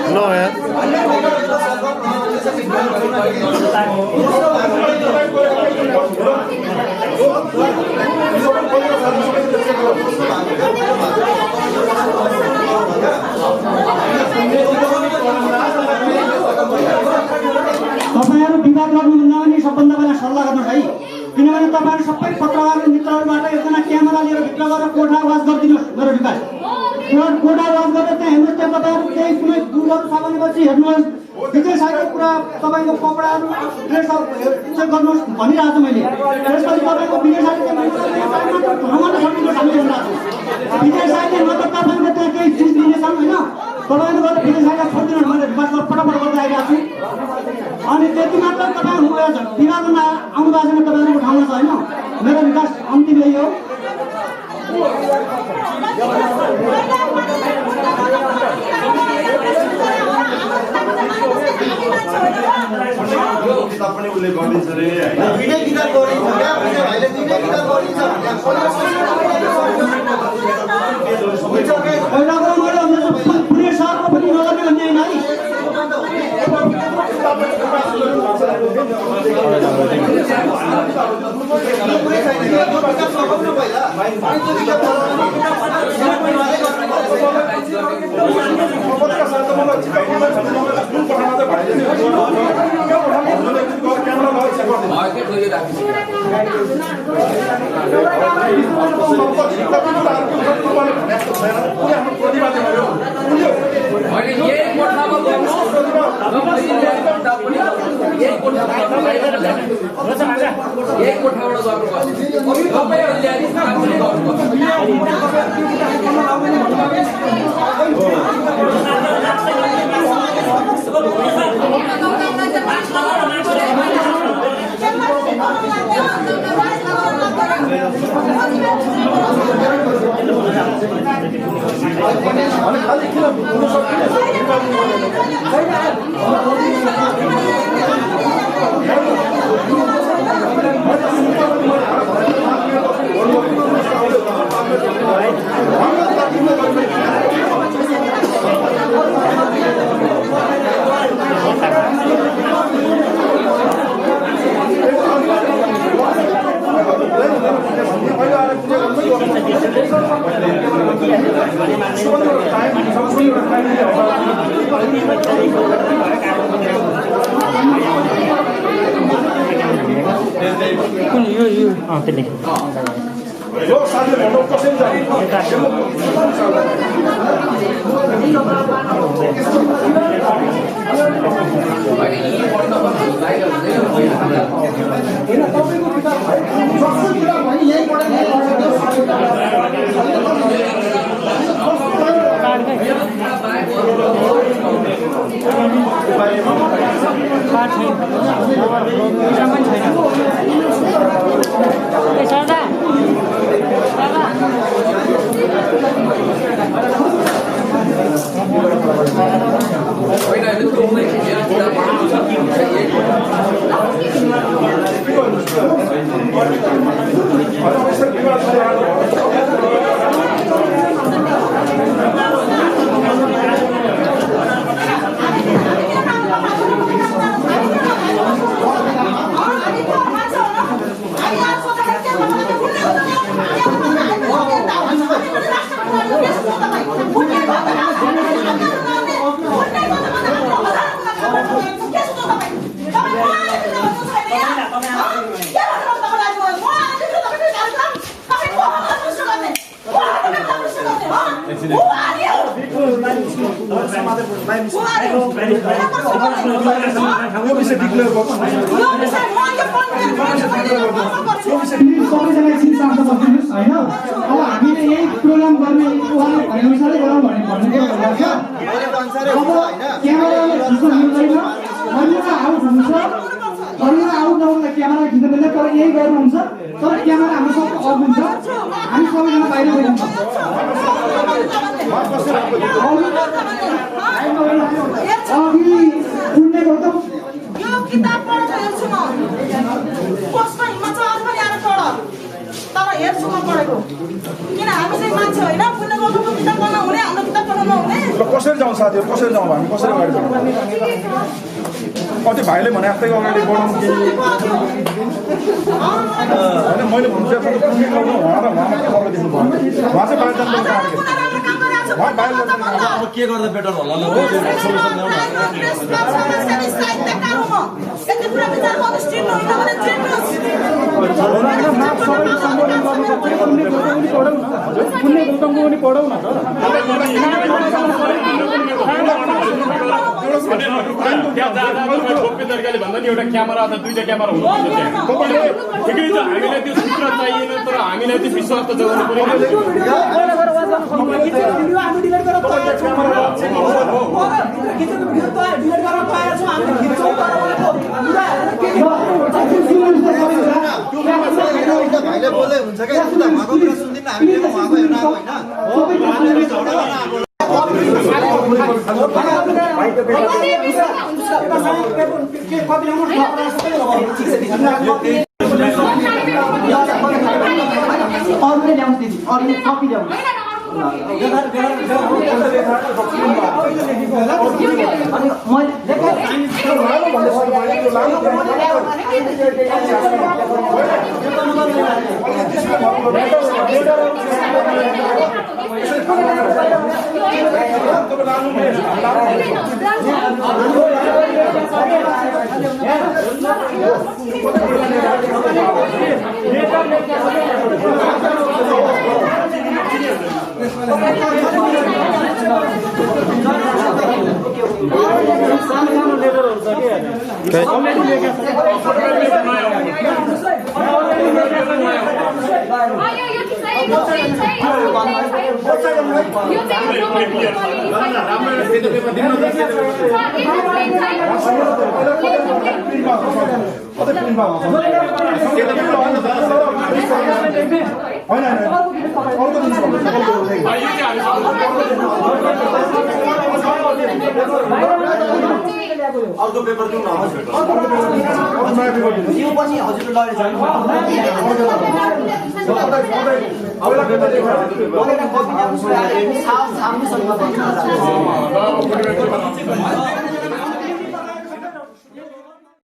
No, man. तपाईहरु विवाद गर्नुहुन्न भने सबभन्दा पहिला सल्लाह गर्नुहोस् है किनभने तपाईहरु सबै पत्रकार मित्रहरुबाट एकजना क्यामेरा लिएर भित्र गएर कोठा आवाज गरिदिनुहोस् मेरो रिक्वेस्ट कोठा आवाज गरेर त्यहाँ हेर्नुहोस् त्यहाँ तपाईहरु केही कुनै दुर्गहरू छ भनेपछि हेर्नुहोस् विजय साईको कुरा तपाईको कपडाहरु ड्रेसहरु चेक गर्नुहोस् भनिरहेको छु मैले त्यसपछि तपाईको विजय साईको भ्रमण सकिनुहोस् हामी भनिरहेको छु विजय साईले न त तपाईको त्यहाँ केही चिज दिनेछन् होइन तपाईहरु गएर विजय साईलाई छोडिदिनुहोस् मैले रिक्वेस्ट फटाफट गर्दै आइरहेको छु अनि त्यति मात्र तपाईहरु विवादमा आउनु भएको छैन तपाईहरुको ठाउँमा छ होइन मेरो विकास अन्तिम यही हो किताब पनि उल्लेख गरिदिन्छ रे हैन दुईटै किताब गरिन्छ क्या विजय भाइले दुईटै किताब गरिन्छ पुरै सहरको पनि नगर्ने भन्ने होइन है मैले राखिसकेँ मैले यही कोठामा गर्नु यही कोठाबाट गर्नुपर्छ तपाईँहरूले काम पनि गर्नुपर्छ कसरी जाउँ साथीहरू कसरी जाउँ हामी कसरी अगाडि बढौँ कति भाइले भने जस्तै अगाडि बढौँ कि होइन मैले भन्नु चाहिँ उहाँ र उहाँमा के फरक देख्नु भयो उहाँ चाहिँ बाहिर जानु उहाँ बाहिर अब के गर्दा बेटर होला ल सोल्युसन ल्याउँ तरिकाले भन्दा नि एउटा क्यामेरा अथवा दुईटा क्यामेरा हुनुपर्छ तपाईँले ठिकै छ हामीलाई त्यो सूत्र चाहिएन तर हामीलाई त्यो विश्वास त जगाउनु पर्यो भाइले बोल्दै हुन्छ क्या उहाँको कुरा सुन्दिनँ हामीले उहाँको हेर्न आएको होइन अर्को पेपर दिउँ न यो पनि हजुरले लगेर जानु